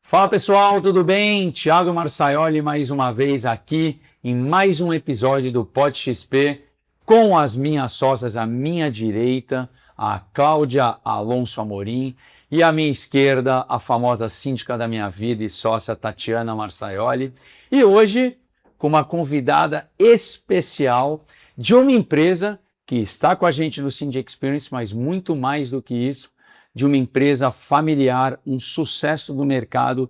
Fala pessoal, tudo bem? Thiago Marçaioli mais uma vez aqui em mais um episódio do Pod XP com as minhas sócias à minha direita, a Cláudia Alonso Amorim, e à minha esquerda, a famosa síndica da minha vida e sócia Tatiana Marçaioli. E hoje com uma convidada especial de uma empresa que está com a gente no Cindy Experience, mas muito mais do que isso, de uma empresa familiar, um sucesso do mercado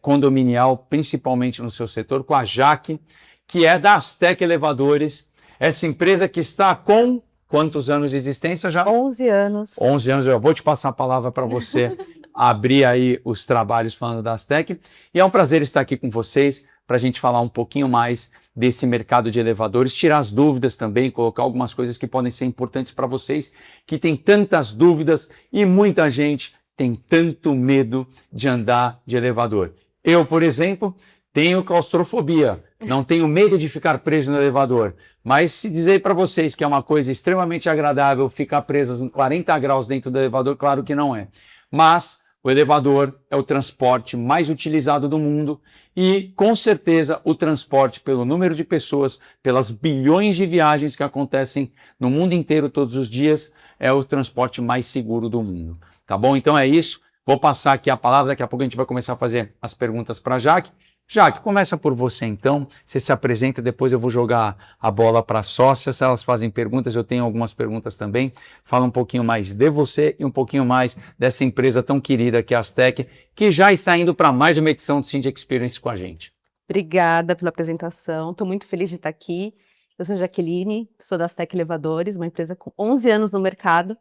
condominial, principalmente no seu setor, com a Jaque, que é da Astec Elevadores, essa empresa que está com quantos anos de existência já? 11 anos. 11 anos, eu vou te passar a palavra para você abrir aí os trabalhos falando da Astec, e é um prazer estar aqui com vocês, para a gente falar um pouquinho mais desse mercado de elevadores, tirar as dúvidas também, colocar algumas coisas que podem ser importantes para vocês, que tem tantas dúvidas e muita gente tem tanto medo de andar de elevador. Eu, por exemplo, tenho claustrofobia, não tenho medo de ficar preso no elevador, mas se dizer para vocês que é uma coisa extremamente agradável ficar preso em 40 graus dentro do elevador, claro que não é. Mas o elevador é o transporte mais utilizado do mundo e, com certeza, o transporte pelo número de pessoas, pelas bilhões de viagens que acontecem no mundo inteiro todos os dias, é o transporte mais seguro do mundo. Tá bom? Então é isso. Vou passar aqui a palavra, daqui a pouco a gente vai começar a fazer as perguntas para a Jaque. Jaque, começa por você então, você se apresenta, depois eu vou jogar a bola para as sócias, elas fazem perguntas, eu tenho algumas perguntas também, fala um pouquinho mais de você e um pouquinho mais dessa empresa tão querida que é a Astec, que já está indo para mais uma edição do Cindy Experience com a gente. Obrigada pela apresentação, estou muito feliz de estar aqui. Eu sou Jaqueline, sou da Astec Elevadores, uma empresa com 11 anos no mercado,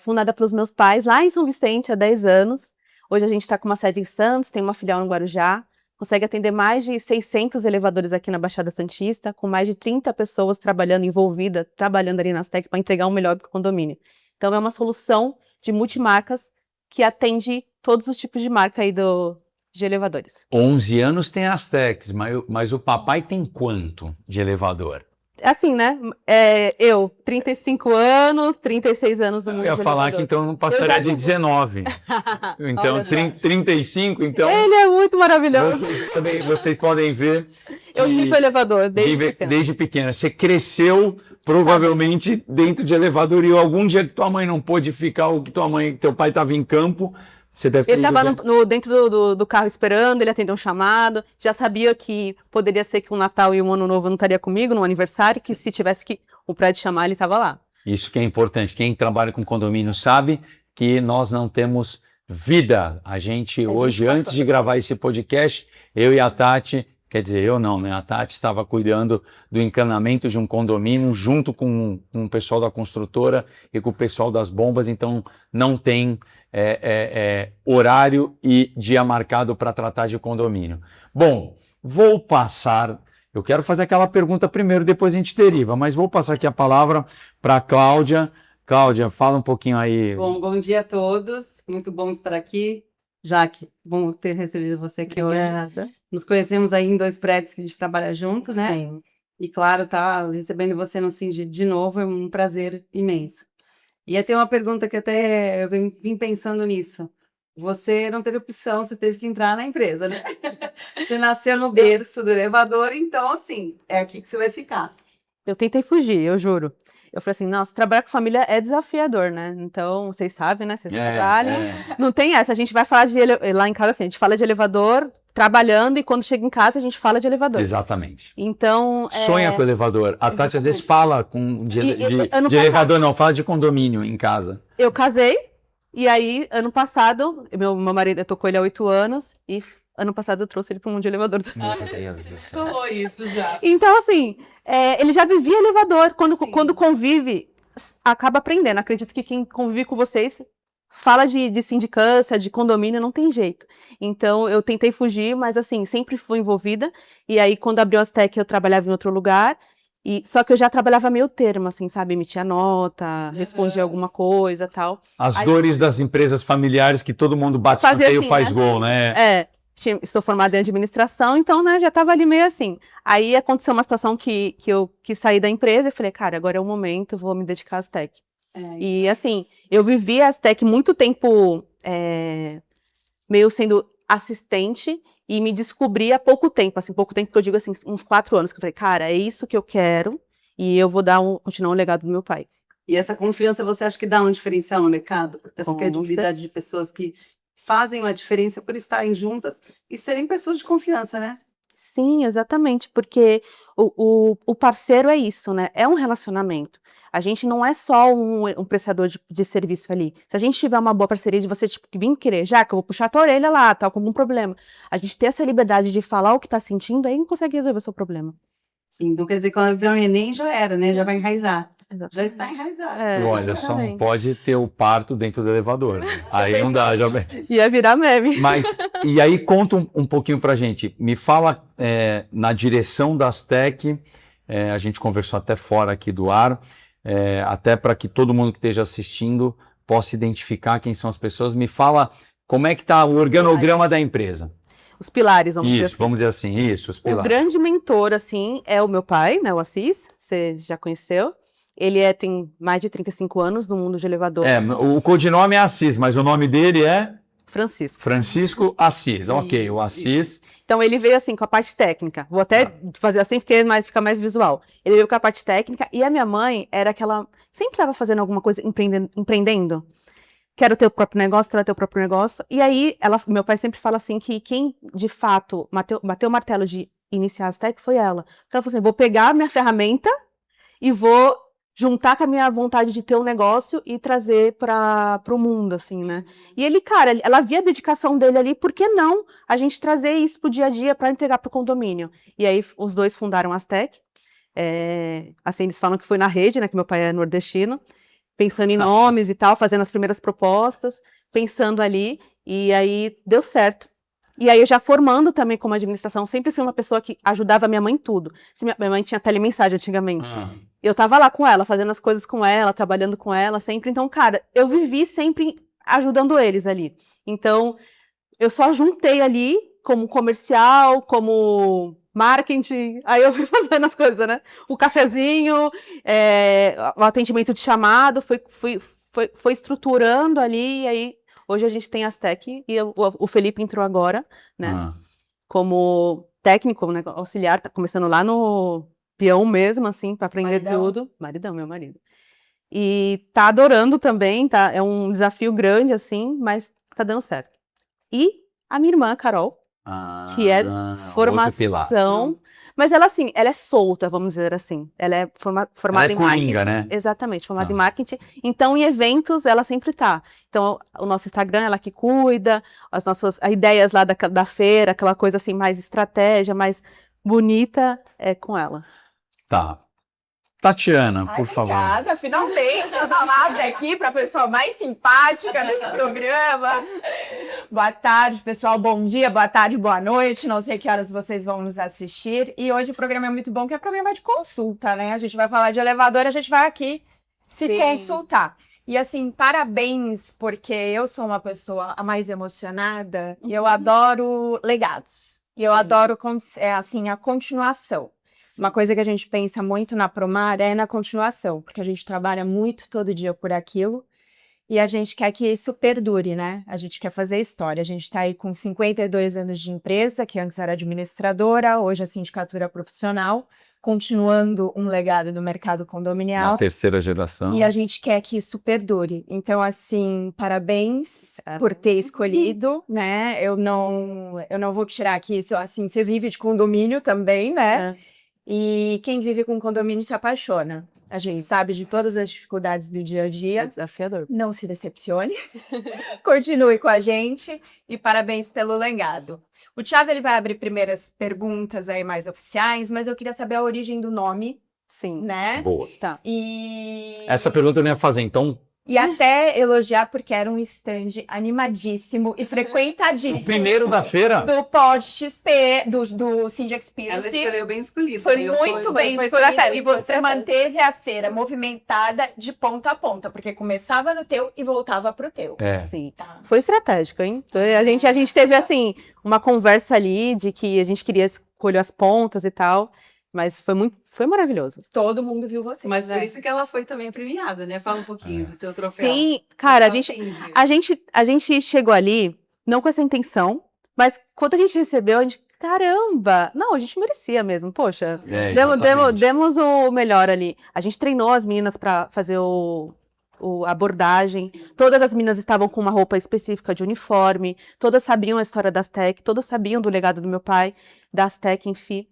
fundada pelos meus pais lá em São Vicente há 10 anos. Hoje a gente está com uma sede em Santos, tem uma filial no Guarujá, consegue atender mais de 600 elevadores aqui na Baixada Santista, com mais de 30 pessoas trabalhando ali na Astec para entregar o melhor para o condomínio. Então é uma solução de multimarcas que atende todos os tipos de marca aí de elevadores. 11 anos tem a Astec, mas o papai tem quanto de elevador? Assim, né? Eu, 35 anos, 36 anos no mundo de elevador. Eu ia falar que então não passaria de 19. Então, 35, então... Ele é muito maravilhoso. Vocês podem ver que eu vivo elevador desde pequena. Você cresceu provavelmente dentro de elevador e algum dia que tua mãe não pôde ficar, ou que teu pai estava em campo, você deve ter... Ele estava dentro do carro esperando, ele atendeu um chamado, já sabia que poderia ser que o Natal e o Ano Novo não estaria comigo no aniversário, que se tivesse que o prédio chamar, ele estava lá. Isso que é importante. Quem trabalha com condomínio sabe que nós não temos vida. A gente hoje, antes de gravar esse podcast, eu e a Tati, quer dizer, eu não, né? A Tati estava cuidando do encanamento de um condomínio junto com o pessoal da construtora e com o pessoal das bombas, então não tem horário e dia marcado para tratar de condomínio. Bom, vou passar... Eu quero fazer aquela pergunta primeiro, depois a gente deriva, mas vou passar aqui a palavra para a Cláudia. Cláudia, fala um pouquinho aí. Bom dia a todos, muito bom estar aqui. Jaque, bom ter recebido você aqui hoje. Obrigada. Nos conhecemos aí em 2 prédios que a gente trabalha juntos, né? Sim. E claro, tá recebendo você no Cindy de novo é um prazer imenso. E até uma pergunta que até eu vim pensando nisso. Você não teve opção, você teve que entrar na empresa, né? Você nasceu no berço do elevador, então assim, é aqui que você vai ficar. Eu tentei fugir, eu juro. Eu falei assim, nossa, trabalhar com família é desafiador, né? Então, vocês sabem, né? Vocês trabalham. Não tem essa, a gente vai falar lá em casa assim, a gente fala de elevador trabalhando e quando chega em casa a gente fala de elevador. Exatamente. Então... Sonha com o elevador. A Tati às vezes fala de elevador, não, fala de condomínio em casa. Eu casei. E aí, ano passado, meu marido, eu tô com ele há 8 anos, e ano passado eu trouxe ele para o mundo de elevador. Falou isso já. Então, assim, ele já vivia elevador. Quando convive, acaba aprendendo. Acredito que quem convive com vocês fala de sindicância, de condomínio, não tem jeito. Então, eu tentei fugir, mas, assim, sempre fui envolvida. E aí, quando abriu a Astec, eu trabalhava em outro lugar. Só que eu já trabalhava meio termo, assim, sabe? Emitia nota, respondia alguma coisa e tal. As dores das empresas familiares que todo mundo bate escanteio e faz gol, né? Estou formada em administração, então, né, já estava ali meio assim. Aí aconteceu uma situação que eu quis sair da empresa e falei, cara, agora é o momento, vou me dedicar à Astec. E assim, eu vivi a Astec muito tempo meio sendo assistente e me descobri há pouco tempo, assim, pouco tempo que eu digo assim, uns 4 anos, que eu falei, cara, é isso que eu quero e eu vou continuar o legado do meu pai. E essa confiança você acha que dá um diferencial no mercado? Essa Com credibilidade de pessoas que fazem uma diferença por estarem juntas e serem pessoas de confiança, né? Sim, exatamente, porque o parceiro é isso, né? É um relacionamento. A gente não é só um prestador de serviço ali. Se a gente tiver uma boa parceria de você, tipo, vir querer, já que eu vou puxar a tua orelha lá, tá com algum problema. A gente ter essa liberdade de falar o que tá sentindo, aí não consegue resolver o seu problema. Sim, então quer dizer que quando vier o Enem já era, né? Já vai enraizar. Exatamente. Já está enraizado. E olha, só não exatamente. pode ter o parto dentro do elevador, né? Aí não dá, já... Ia virar meme. Mas, e aí conta um pouquinho pra gente, me fala na direção da Astec, a gente conversou até fora aqui do ar, até para que todo mundo que esteja assistindo possa identificar quem são as pessoas, me fala como é que está o organograma da empresa. Os pilares, vamos dizer Isso, assim. vamos dizer assim, isso, os O pilares. grande mentor, assim, é o meu pai, né, o Assis, você já conheceu. Ele tem mais de 35 anos no mundo de elevador. O codinome é Assis, mas o nome dele é Francisco. Francisco Assis. Ok, o Assis. Então ele veio assim com a parte técnica. Vou até fazer assim porque fica mais visual. Ele veio com a parte técnica e a minha mãe era aquela... Sempre estava fazendo alguma coisa, empreendendo. Quero ter o próprio negócio, quero ter o próprio negócio. E aí, meu pai sempre fala assim que quem, de fato, bateu o martelo de iniciar a Astec foi ela. Porque ela falou assim, vou pegar a minha ferramenta e vou juntar com a minha vontade de ter um negócio e trazer para o mundo, assim, né? E ele, cara, ela via a dedicação dele ali, por que não a gente trazer isso pro dia a dia para entregar pro condomínio? E aí, os dois fundaram a Astec. Assim, eles falam que foi na rede, né? Que meu pai é nordestino. Pensando em nomes e tal, fazendo as primeiras propostas, pensando ali, e aí deu certo. E aí eu já formando também como administração, sempre fui uma pessoa que ajudava a minha mãe em tudo. Se minha mãe tinha telemensagem antigamente, eu tava lá com ela, fazendo as coisas com ela, trabalhando com ela sempre. Então, cara, eu vivi sempre ajudando eles ali. Então, eu só juntei ali como comercial, como marketing, aí eu fui fazendo as coisas, né? O cafezinho, o atendimento de chamado, foi estruturando ali, e aí hoje a gente tem a Astec, e o Felipe entrou agora, né? Como técnico, né, auxiliar, tá começando lá no peão mesmo, assim, para aprender tudo. Maridão, meu marido. E tá adorando também, tá? É um desafio grande, assim, mas tá dando certo. E a minha irmã, a Carol, que é formação, mas ela, assim, ela é solta, vamos dizer assim. Ela é formada em marketing. Né? Exatamente, formada em marketing. Então, em eventos, ela sempre tá. Então, o nosso Instagram, ela que cuida, as nossas ideias lá da feira, aquela coisa assim, mais estratégia, mais bonita, é com ela. Tá. Tatiana, por favor. Obrigada, finalmente a palavra aqui para a pessoa mais simpática desse programa. Boa tarde, pessoal, bom dia, boa tarde, boa noite, não sei que horas vocês vão nos assistir. E hoje o programa é muito bom, que é programa de consulta, né? A gente vai falar de elevador, a gente vai aqui se consultar. E assim, parabéns, porque eu sou uma pessoa a mais emocionada e eu adoro legados. E eu adoro, assim, a continuação. Uma coisa que a gente pensa muito na Promar é na continuação, porque a gente trabalha muito todo dia por aquilo e a gente quer que isso perdure, né? A gente quer fazer história. A gente está aí com 52 anos de empresa, que antes era administradora, hoje é sindicatura profissional, continuando um legado do mercado condominial. Na terceira geração. E a gente quer que isso perdure. Então, assim, parabéns por ter escolhido, né? Eu não vou tirar aqui isso, assim, você vive de condomínio também, né? E quem vive com condomínio se apaixona. A gente sabe de todas as dificuldades do dia a dia. É desafiador. Não se decepcione. Continue com a gente e parabéns pelo legado. O Thiago, ele vai abrir primeiras perguntas aí mais oficiais, mas eu queria saber a origem do nome. Sim. Né? Boa. Tá. Essa pergunta eu não ia fazer, então... E até elogiar porque era um stand animadíssimo e frequentadíssimo. O primeiro da feira? Do Pod XP, do Cindy Experience. Ela escolheu bem escolhido. Foi muito bem escolhido. E você manteve a feira movimentada de ponta a ponta, porque começava no teu e voltava pro teu. Sim. Tá. Foi estratégico, hein? A gente teve, assim, uma conversa ali de que a gente queria escolher as pontas e tal, mas foi maravilhoso. Todo mundo viu você. Mas por isso que ela foi também premiada, né? Fala um pouquinho do seu troféu. Sim, cara, a gente chegou ali não com essa intenção, Mas quando a gente recebeu, a gente, caramba! Não, a gente merecia mesmo, poxa. Exatamente. Demos o melhor ali. A gente treinou as meninas para fazer a abordagem. Todas as meninas estavam com uma roupa específica de uniforme. Todas sabiam a história da Aztec. Todas sabiam do legado do meu pai, da Aztec,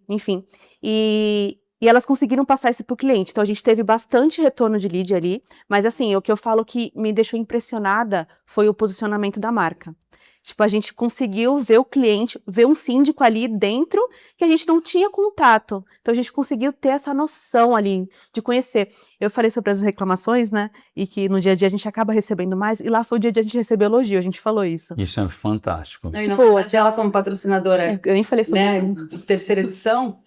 enfim. E elas conseguiram passar isso para o cliente. Então, a gente teve bastante retorno de lead ali. Mas, assim, o que eu falo que me deixou impressionada foi o posicionamento da marca. Tipo, a gente conseguiu ver o cliente, ver um síndico ali dentro que a gente não tinha contato. Então, a gente conseguiu ter essa noção ali de conhecer. Eu falei sobre as reclamações, né? E que no dia a dia a gente acaba recebendo mais. E lá foi o dia a dia a gente recebeu elogio, a gente falou isso. Isso é fantástico. Não, e Tipo, na verdade, ela como patrocinadora, Eu nem falei sobre né, isso. de terceira edição,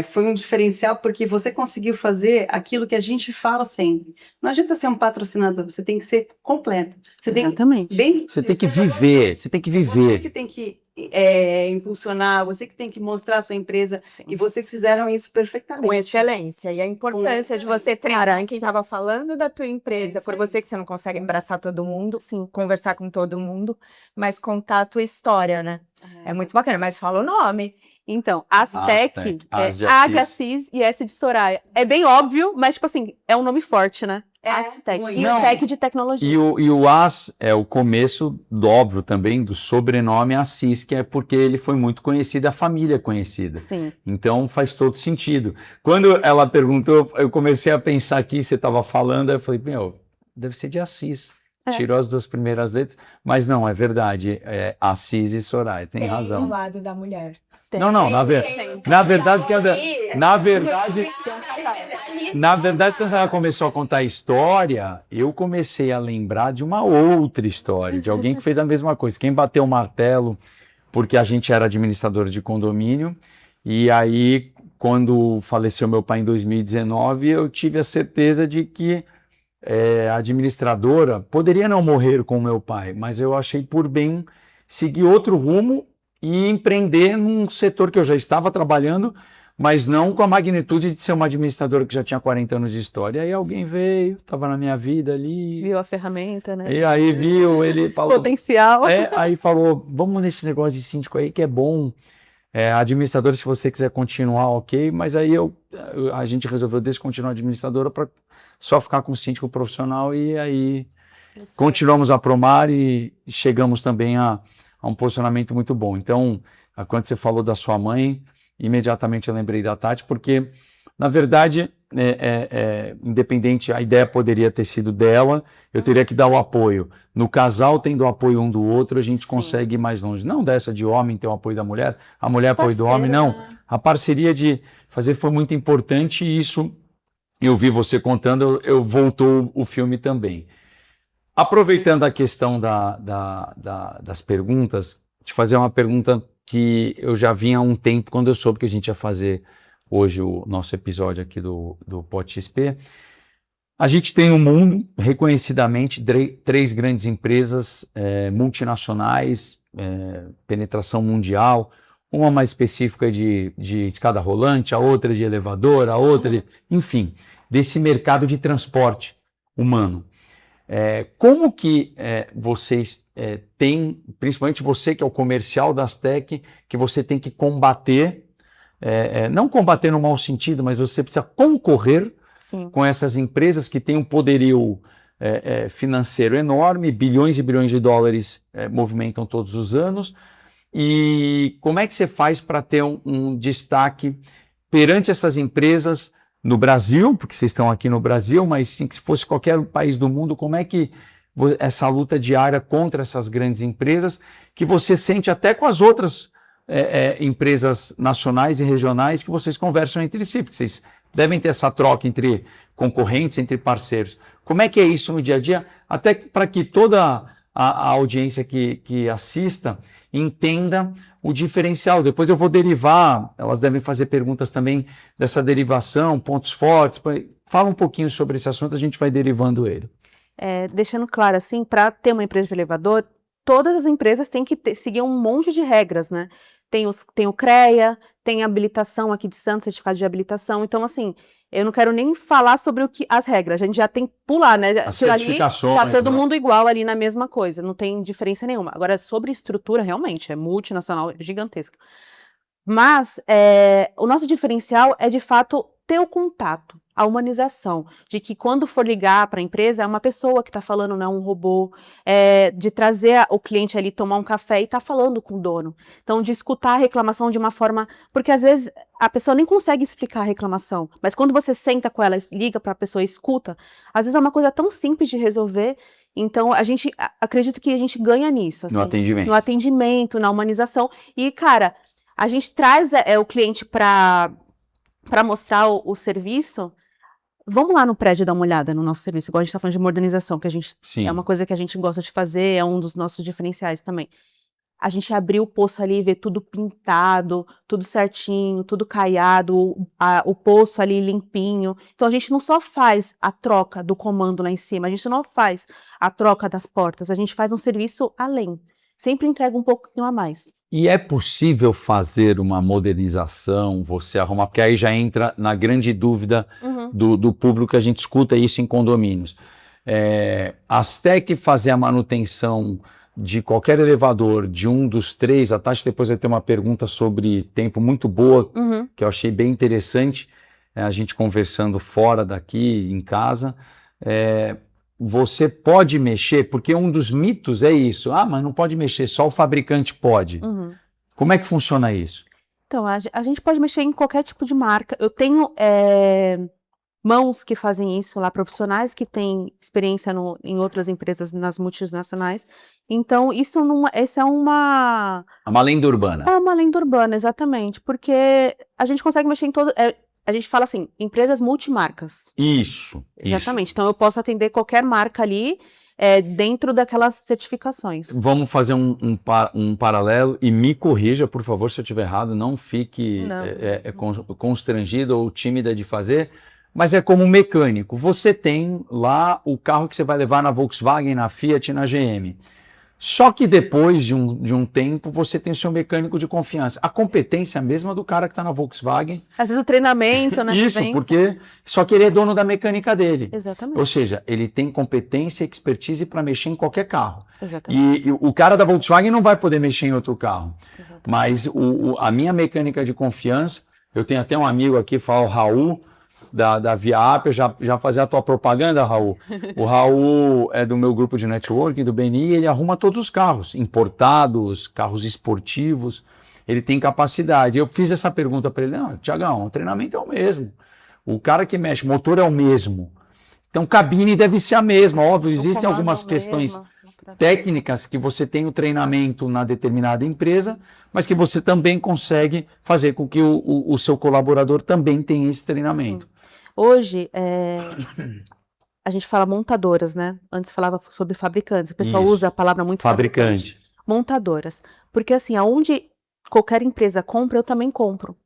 foi um diferencial porque você conseguiu fazer aquilo que a gente fala sempre. Não adianta ser um patrocinador, você tem que ser completo. Você tem que Exatamente. Você tem que viver, você tem que Você viver. que tem que impulsionar, você que tem que mostrar a sua empresa. Sim. E vocês fizeram isso perfeitamente. Com excelência. E a importância de você treinar quem estava falando da tua empresa, por você que você não consegue abraçar todo mundo, Sim. conversar com todo mundo, mas contar a tua história, né? É muito bacana, mas fala o nome. Então, Aztec Aztec, é As de A de Assis. Assis e S de Soraya. É bem óbvio, mas, tipo assim, é um nome forte, né? Aztec. muito. E Não. o Tech de tecnologia. E o As é o começo, óbvio, também do sobrenome Assis, que é porque ele foi muito conhecido, a família é conhecida. Sim. Então faz todo sentido. Quando ela perguntou, eu comecei a pensar aqui, você estava falando, eu falei, meu, deve ser de Assis. É. Tirou as 2 primeiras letras, mas não, é verdade, é Assis e Soraya, tem o razão. lado da mulher. Não, na verdade, quando ela começou a contar a história, eu comecei a lembrar de uma outra história, de alguém que fez a mesma coisa. Quem bateu o martelo, porque a gente era administrador de condomínio, e aí, quando faleceu meu pai em 2019, eu tive a certeza de que a administradora poderia não morrer com meu pai, mas eu achei por bem seguir outro rumo e empreender num setor que eu já estava trabalhando, mas não com a magnitude de ser uma administradora que já tinha 40 anos de história. Aí alguém veio, estava na minha vida ali, Viu a ferramenta, né? e aí viu, ele falou, Potencial. aí falou, vamos nesse negócio de síndico aí que é bom, administradora, se você quiser continuar, ok, mas aí a gente resolveu descontinuar a administradora para só ficar com o síndico profissional, e aí continuamos a Promar e chegamos também a um posicionamento muito bom. Então, quando você falou da sua mãe, imediatamente eu lembrei da Tati, porque, na verdade, independente, a ideia poderia ter sido dela, eu teria que dar o apoio. No casal, tendo o apoio um do outro, a gente Sim. consegue ir mais longe. Não dessa de homem ter o apoio da mulher, a mulher apoio do Parceira, homem, não. né? A parceria de fazer foi muito importante, e isso, eu vi você contando, eu voltou o filme também. Aproveitando a questão das perguntas, te fazer uma pergunta que eu já vinha há um tempo, quando eu soube que a gente ia fazer hoje o nosso episódio aqui do Pod XP. A gente tem no mundo, reconhecidamente, 3 grandes empresas multinacionais, penetração mundial, uma mais específica de escada rolante, a outra de elevador, a outra enfim, desse mercado de transporte humano. Como que vocês têm, principalmente você que é o comercial da Aztec, que você tem que combater, não combater no mau sentido, mas você precisa concorrer Sim. com essas empresas que têm um poderio financeiro enorme, bilhões e bilhões de dólares movimentam todos os anos, e como é que você faz para ter um destaque perante essas empresas no Brasil, porque vocês estão aqui no Brasil, mas sim, se fosse qualquer país do mundo, como é que essa luta diária contra essas grandes empresas, que você sente até com as outras empresas nacionais e regionais que vocês conversam entre si, porque vocês devem ter essa troca entre concorrentes, entre parceiros. Como é que é isso no dia a dia? Até para que toda a audiência que assista entenda o diferencial. Depois eu vou derivar, elas devem fazer perguntas também dessa derivação, pontos fortes. Fala um pouquinho sobre esse assunto, a gente vai derivando ele. Deixando claro, assim, para ter uma empresa de elevador, todas as empresas têm que seguir um monte de regras, né? Tem o CREA, tem a habilitação aqui de Santos, certificado de habilitação. Então, assim, eu não quero nem falar sobre as regras, a gente já tem que pular, né? As Aquilo ali, certificações, tá todo né? mundo igual ali na mesma coisa, não tem diferença nenhuma. Agora, sobre estrutura, realmente, é multinacional, é gigantesco. Mas o nosso diferencial é, de fato, ter o contato, a humanização, de que quando for ligar para a empresa, é uma pessoa que está falando, não é um robô, de trazer o cliente ali tomar um café e estar falando com o dono. Então, de escutar a reclamação de uma forma... Porque, às vezes, a pessoa nem consegue explicar a reclamação, mas quando você senta com ela, liga para a pessoa e escuta, às vezes é uma coisa tão simples de resolver. Então, acredito que a gente ganha nisso. Assim, No atendimento. No atendimento, na humanização. E, cara, a gente traz o cliente para mostrar o serviço. Vamos lá no prédio dar uma olhada no nosso serviço, igual a gente está falando de modernização, que Sim. é uma coisa que a gente gosta de fazer, é um dos nossos diferenciais também. A gente abriu o poço ali e vê tudo pintado, tudo certinho, tudo caiado, o poço ali limpinho. Então a gente não só faz a troca do comando lá em cima, a gente não faz a troca das portas, a gente faz um serviço além. Sempre entrega um pouquinho a mais. E é possível fazer uma modernização, você arrumar, porque aí já entra na grande dúvida do público, que a gente escuta isso em condomínios. A Astec fazer a manutenção de qualquer elevador, de um dos três, a Tati depois vai ter uma pergunta sobre tempo muito boa, que eu achei bem interessante, a gente conversando fora daqui, em casa. Você pode mexer, porque um dos mitos é isso. Mas não pode mexer, só o fabricante pode. Como é que funciona isso? Então, a gente pode mexer em qualquer tipo de marca. Eu tenho mãos que fazem isso lá, profissionais que têm experiência em outras empresas, nas multinacionais. Então, isso é uma... É uma lenda urbana. É uma lenda urbana, exatamente. Porque a gente consegue mexer em todo... A gente fala assim, empresas multimarcas. Isso. Exatamente. Então, eu posso atender qualquer marca ali dentro daquelas certificações. Vamos fazer um paralelo e me corrija, por favor, se eu estiver errado. Não fique constrangido ou tímida de fazer. Mas é como um mecânico. Você tem lá o carro que você vai levar na Volkswagen, na Fiat e na GM. Só que depois de um tempo, você tem o seu mecânico de confiança. A competência é a mesma do cara que está na Volkswagen. Às vezes o treinamento, né? Isso, porque só que ele é dono da mecânica dele. Exatamente. Ou seja, ele tem competência e expertise para mexer em qualquer carro. Exatamente. E o cara da Volkswagen não vai poder mexer em outro carro. Exatamente. Mas a minha mecânica de confiança, eu tenho até um amigo aqui, fala o Raul, da Via Apia, já fazia a tua propaganda, Raul. O Raul é do meu grupo de networking, do BNI, ele arruma todos os carros, importados, carros esportivos, ele tem capacidade. Eu fiz essa pergunta para ele, não, Tiagão, o treinamento é o mesmo, o cara que mexe, o motor é o mesmo, então cabine deve ser a mesma, óbvio, existem algumas questões técnicas que você tem o treinamento na determinada empresa, mas que você também consegue fazer com que o seu colaborador também tenha esse treinamento. Sim. Hoje, a gente fala montadoras, né? Antes falava sobre fabricantes. O pessoal usa a palavra muito fabricante. Montadoras. Porque assim, aonde qualquer empresa compra, eu também compro.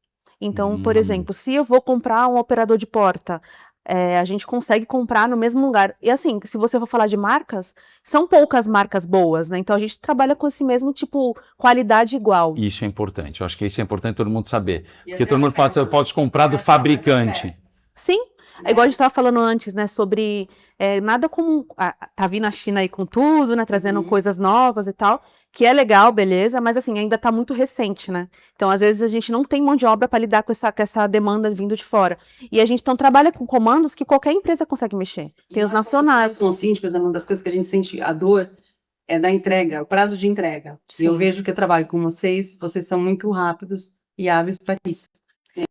Então, por exemplo, se eu vou comprar um operador de porta, a gente consegue comprar no mesmo lugar. E assim, se você for falar de marcas, são poucas marcas boas, né? Então a gente trabalha com esse mesmo tipo, qualidade igual. Isso é importante. Eu acho que isso é importante todo mundo saber. Porque todo mundo fala que você pode comprar do fabricante. Sim, igual a gente estava falando antes, né, sobre nada como, tá vindo a China aí com tudo, né, trazendo coisas novas e tal, que é legal, beleza, mas assim, ainda tá muito recente, né, então às vezes a gente não tem mão de obra para lidar com essa demanda vindo de fora, e a gente então trabalha com comandos que qualquer empresa consegue mexer, tem os nacionais. Com síndicos, uma das coisas que a gente sente a dor é da entrega, o prazo de entrega. Sim. E eu vejo que eu trabalho com vocês são muito rápidos e hábeis para isso.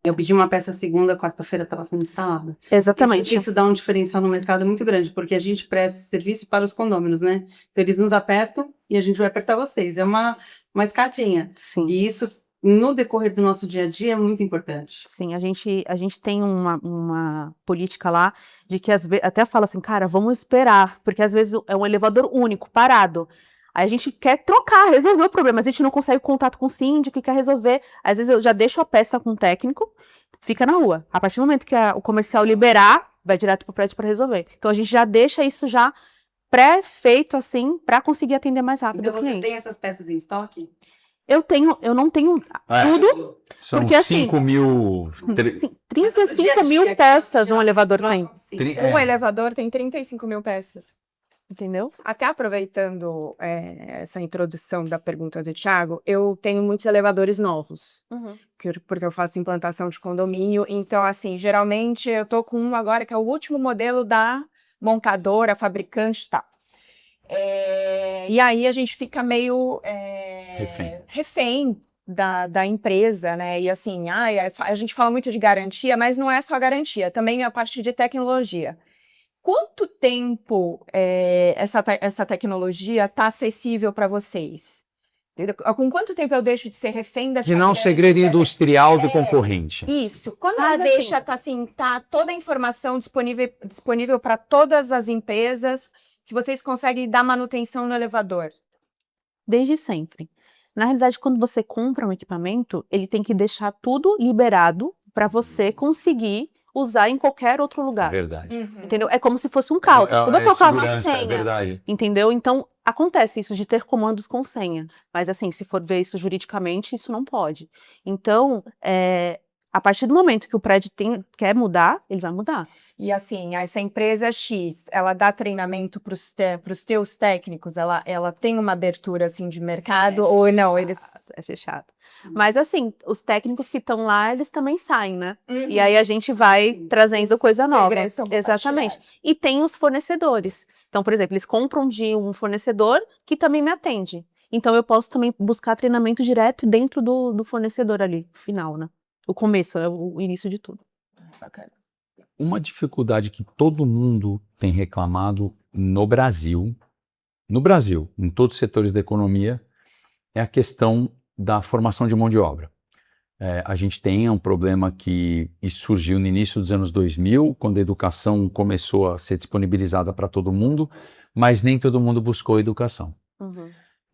Eu pedi uma peça segunda, quarta-feira estava sendo instalada. Exatamente. Isso dá um diferencial no mercado muito grande, porque a gente presta serviço para os condôminos, né? Então eles nos apertam e a gente vai apertar vocês. É uma escadinha. Sim. E isso, no decorrer do nosso dia a dia, é muito importante. Sim, a gente tem uma política lá de que até fala assim, cara, vamos esperar, porque às vezes é um elevador único, parado. Aí a gente quer trocar, resolver o problema, mas a gente não consegue contato com o síndico e quer resolver. Às vezes eu já deixo a peça com o técnico, fica na rua. A partir do momento que o comercial liberar, vai direto pro prédio para resolver. Então a gente já deixa isso já pré-feito assim, para conseguir atender mais rápido o cliente. Então você tem essas peças em estoque? Eu não tenho É. tudo, São porque, assim, 5 mil... 35 mil peças um elevador tem, Um elevador tem 35 mil peças. entendeu? Até aproveitando essa introdução da pergunta do Thiago, eu tenho muitos elevadores novos, porque eu faço implantação de condomínio. Então, assim, geralmente eu tô com um agora que é o último modelo da montadora, fabricante e tal. E aí a gente fica meio refém da empresa, né? E assim, a gente fala muito de garantia, mas não é só a garantia, também a parte de tecnologia. Quanto tempo essa tecnologia está acessível para vocês? Entendeu? Com quanto tempo eu deixo de ser refém dessa Que não é um grande segredo empresa? industrial do concorrente. Isso. Quando Mas, ela deixa tá toda a informação disponível para todas as empresas, que vocês conseguem dar manutenção no elevador? Desde sempre. Na realidade, quando você compra um equipamento, ele tem que deixar tudo liberado para você conseguir usar em qualquer outro É lugar. verdade. Entendeu? É como se fosse um carro. Eu vou colocar uma segurança, é senha. verdade. Entendeu? Então, acontece isso de ter comandos com senha. Mas, assim, se for ver isso juridicamente, isso não pode. Então, a partir do momento que o prédio quer mudar, ele vai mudar. E assim, essa empresa X, ela dá treinamento para os teus técnicos? Ela tem uma abertura assim de mercado ou não? É fechado. Mas, assim, os técnicos que estão lá, eles também saem, né? E aí a gente vai trazendo coisa nova. Segredos são Exatamente. E tem os fornecedores. Então, por exemplo, eles compram de um fornecedor que também me atende. Então, eu posso também buscar treinamento direto dentro do fornecedor ali, final, né? O começo, é o início de tudo. Bacana. Uma dificuldade que todo mundo tem reclamado no Brasil, em todos os setores da economia, é a questão da formação de mão de obra. A gente tem um problema que isso surgiu no início dos anos 2000, quando a educação começou a ser disponibilizada para todo mundo, mas nem todo mundo buscou educação.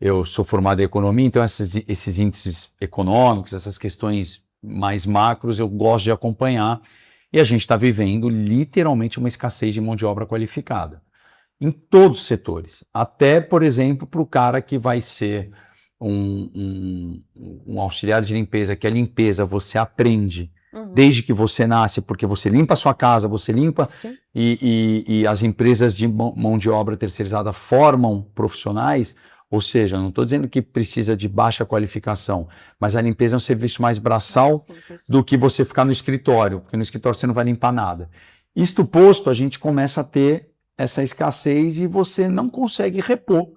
Eu sou formado em economia, então esses índices econômicos, essas questões mais macros, eu gosto de acompanhar. E a gente está vivendo literalmente uma escassez de mão de obra qualificada. Em todos os setores. Até, por exemplo, para o cara que vai ser um auxiliar de limpeza, que a limpeza você aprende desde que você nasce, porque você limpa a sua casa, você limpa, e as empresas de mão de obra terceirizada formam profissionais. Ou seja, não estou dizendo que precisa de baixa qualificação, mas a limpeza é um serviço mais braçal do que você ficar no escritório, porque no escritório você não vai limpar nada. Isto posto, a gente começa a ter essa escassez e você não consegue repor.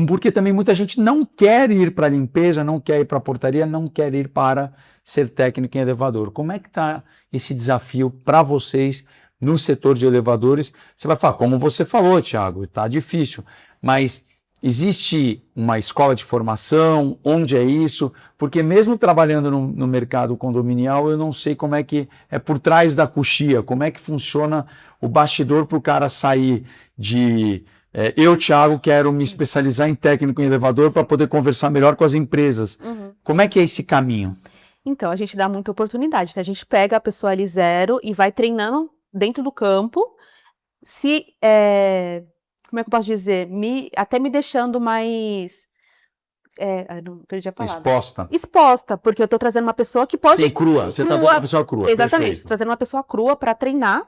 Porque também muita gente não quer ir para a limpeza, não quer ir para a portaria, não quer ir para ser técnico em elevador. Como é que está esse desafio para vocês no setor de elevadores? Você vai falar, como você falou, Thiago, está difícil, mas... existe uma escola de formação? Onde é isso? Porque mesmo trabalhando no mercado condominial, eu não sei como é que é por trás da coxia, como é que funciona o bastidor para o cara sair de... eu, Thiago, quero me especializar em técnico em elevador para poder conversar melhor com as empresas. Como é que é esse caminho? Então, a gente dá muita oportunidade. Então, a gente pega a pessoa ali zero e vai treinando dentro do campo. Como é que eu posso dizer? Até me deixando mais... não, perdi a palavra. Exposta, porque eu tô trazendo uma pessoa que pode... Sim, crua. Você tá com uma pessoa crua. Exatamente. Perfeito. Trazendo uma pessoa crua para treinar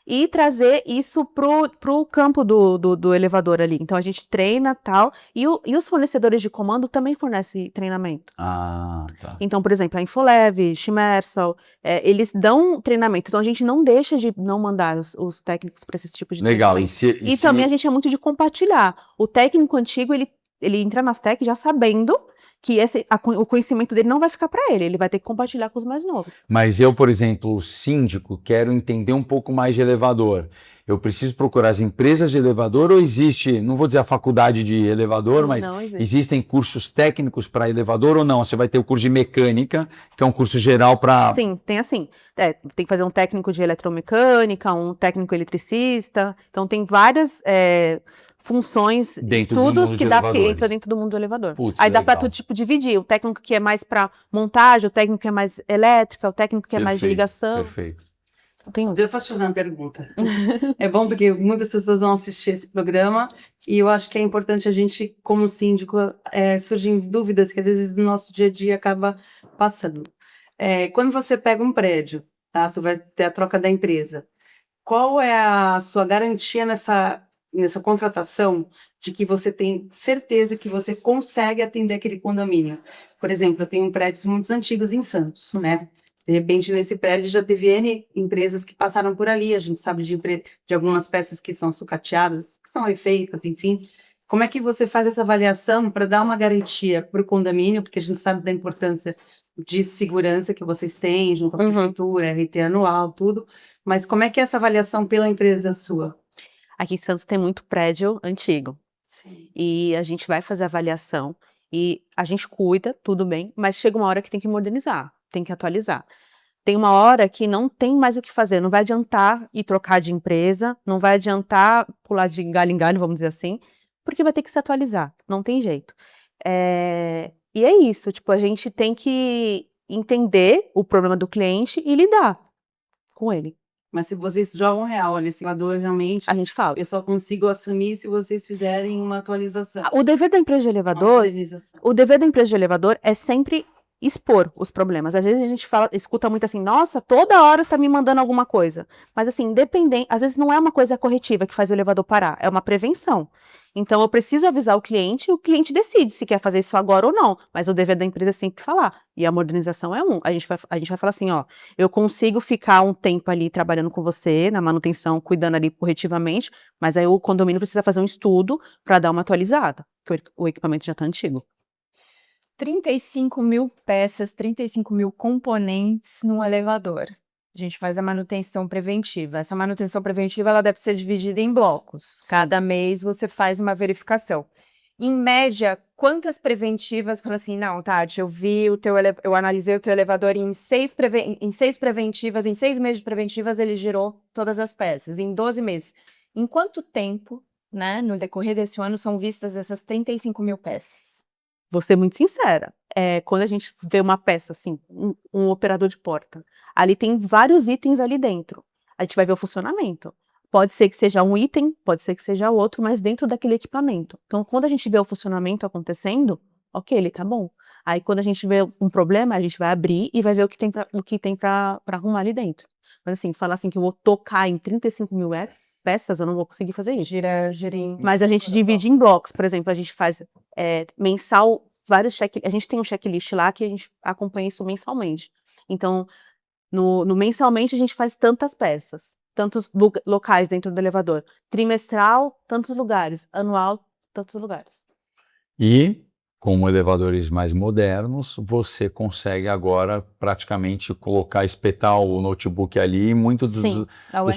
e trazer isso pro campo do elevador ali. Então, a gente treina e tal. E os fornecedores de comando também fornecem treinamento. Ah, tá. Então, por exemplo, a Infolev, Shimersal, eles dão treinamento. Então, a gente não deixa de não mandar os técnicos para esse tipo de treinamento. E também a gente é muito de compartilhar. O técnico antigo, ele entra nas tech já sabendo que o conhecimento dele não vai ficar para ele vai ter que compartilhar com os mais novos. Mas eu, por exemplo, síndico, quero entender um pouco mais de elevador. Eu preciso procurar as empresas de elevador ou existe, não vou dizer a faculdade de elevador, mas existem cursos técnicos para elevador ou não? Você vai ter o curso de mecânica, que é um curso geral para... Sim, tem assim. Tem que fazer um técnico de eletromecânica, um técnico eletricista. Então, tem várias... funções, estudos que entra dentro do mundo do elevador. Aí dá para tudo dividir. O técnico que é mais para montagem, o técnico que é mais elétrica, o técnico que é mais de ligação. Perfeito. Eu posso fazer uma pergunta? É bom porque muitas pessoas vão assistir esse programa e eu acho que é importante a gente, como síndico, surgem dúvidas que às vezes no nosso dia a dia acaba passando. Quando você pega um prédio, tá? Você vai ter a troca da empresa. Qual é a sua garantia nessa contratação de que você tem certeza que você consegue atender aquele condomínio? Por exemplo, eu tenho prédios muito antigos em Santos, né? De repente, nesse prédio já teve N empresas que passaram por ali. A gente sabe de algumas peças que são sucateadas, que são refeitas, enfim. Como é que você faz essa avaliação para dar uma garantia para o condomínio? Porque a gente sabe da importância de segurança que vocês têm, junto à prefeitura, RT anual, tudo. Mas como é que é essa avaliação pela empresa sua? Aqui em Santos tem muito prédio antigo. Sim. E a gente vai fazer avaliação e a gente cuida, tudo bem, mas chega uma hora que tem que modernizar, tem que atualizar. Tem uma hora que não tem mais o que fazer, não vai adiantar ir trocar de empresa, não vai adiantar pular de galho em galho, vamos dizer assim, porque vai ter que se atualizar, não tem jeito. E é isso, tipo, a gente tem que entender o problema do cliente e lidar com ele. Mas se vocês jogam real nesse elevador, realmente, A gente fala. eu só consigo assumir se vocês fizerem uma atualização. O dever da empresa de Uma elevador, modernização. o dever da empresa de elevador é sempre expor os problemas. Às vezes a gente escuta muito assim, nossa, toda hora está me mandando alguma coisa. Mas assim, independente, às vezes não é uma coisa corretiva que faz o elevador parar, é uma prevenção. Então eu preciso avisar o cliente decide se quer fazer isso agora ou não. Mas o dever da empresa é sempre falar. E a modernização é a gente vai falar assim, ó, eu consigo ficar um tempo ali trabalhando com você, na manutenção, cuidando ali corretivamente, mas aí o condomínio precisa fazer um estudo para dar uma atualizada, porque o equipamento já está antigo. 35 mil peças, 35 mil componentes num elevador. A gente faz a manutenção preventiva. Essa manutenção preventiva ela deve ser dividida em blocos. Cada mês você faz uma verificação. Em média, quantas preventivas? Fala assim, não, Tati, eu analisei o teu elevador em 6 preventivas, em 6 meses de preventivas ele girou todas as peças, em 12 meses. Em quanto tempo, né, no decorrer desse ano, são vistas essas 35 mil peças? Vou ser muito sincera, quando a gente vê uma peça assim, um operador de porta, ali tem vários itens ali dentro, a gente vai ver o funcionamento. Pode ser que seja um item, pode ser que seja outro, mas dentro daquele equipamento. Então, quando a gente vê o funcionamento acontecendo, ok, ele tá bom. Aí, quando a gente vê um problema, a gente vai abrir e vai ver o que tem pra arrumar ali dentro. Mas assim, falar assim que eu vou tocar em 35 mil peças, eu não vou conseguir fazer isso. Gira em... Mas a gente divide em blocos, por exemplo, a gente faz mensal, a gente tem um checklist lá que a gente acompanha isso mensalmente. Então, no mensalmente a gente faz tantas peças, tantos locais dentro do elevador. Trimestral, tantos lugares. Anual, tantos lugares. E, com elevadores mais modernos, você consegue agora praticamente espetar o notebook ali e muitos dos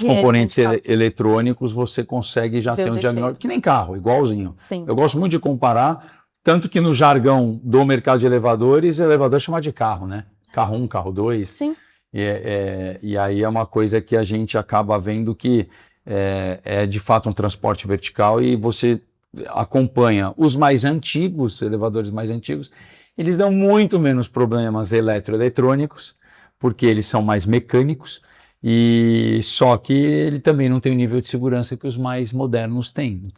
componentes eletrônicos você consegue já ter um diagnóstico, que nem carro, igualzinho. Sim. Eu gosto muito de comparar, tanto que no jargão do mercado de elevadores, elevador é chamado de carro, né? Carro 1, carro 2. Sim. E aí é uma coisa que a gente acaba vendo que é de fato um transporte vertical e você acompanha os mais antigos, elevadores mais antigos, eles dão muito menos problemas eletroeletrônicos, porque eles são mais mecânicos, e só que ele também não tem o nível de segurança que os mais modernos têm.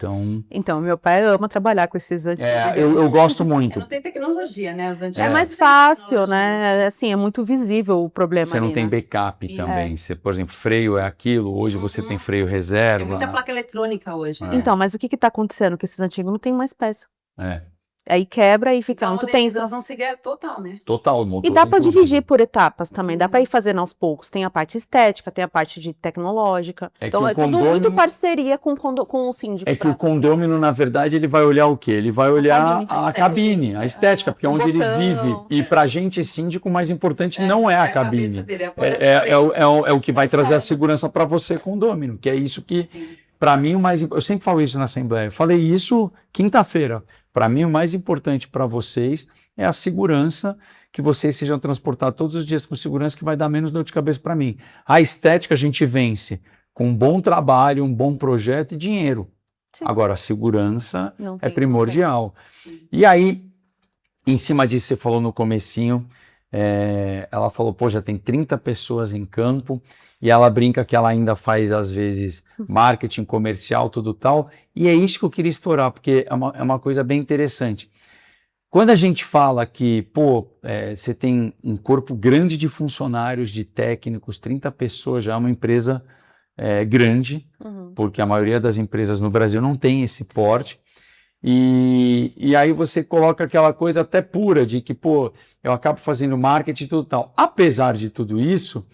Então meu pai ama trabalhar com esses antigos. Eu gosto muito. Não tem tecnologia, né? Os antigos. É mais fácil, né? Assim, é muito visível o problema. Você não tem backup também. Você, por exemplo, freio é aquilo, hoje você tem freio reserva. Tem muita placa eletrônica hoje. Então, mas o que está acontecendo? Que esses antigos não tem mais peça. Aí quebra e fica muito tenso. Elas não seguem total, né? Total. E dá para dividir por etapas também, dá para ir fazendo aos poucos. Tem a parte estética, tem a parte de tecnológica. Então é tudo muito parceria com o síndico. É que o condômino, na verdade, ele vai olhar o quê? Ele vai olhar a cabine, a estética, porque é onde ele vive. E pra gente, síndico, o mais importante não é a cabine. É o que vai trazer a segurança para você, condômino, que é isso que, para mim, o mais importante. Eu sempre falo isso na Assembleia. Eu falei isso quinta-feira. Para mim, o mais importante para vocês é a segurança, que vocês sejam transportados todos os dias com segurança, que vai dar menos dor de cabeça para mim. A estética a gente vence com um bom trabalho, um bom projeto e dinheiro. Sim. Agora, a segurança é primordial. E aí, em cima disso, você falou no comecinho, ela falou, pô, já tem 30 pessoas em campo, e ela brinca que ela ainda faz, às vezes, marketing comercial, tudo tal, e é isso que eu queria explorar, porque é uma coisa bem interessante. Quando a gente fala que, você tem um corpo grande de funcionários, de técnicos, 30 pessoas, já é uma empresa grande, porque a maioria das empresas no Brasil não tem esse porte, e aí você coloca aquela coisa até pura de que, eu acabo fazendo marketing e tudo tal. Apesar de tudo isso,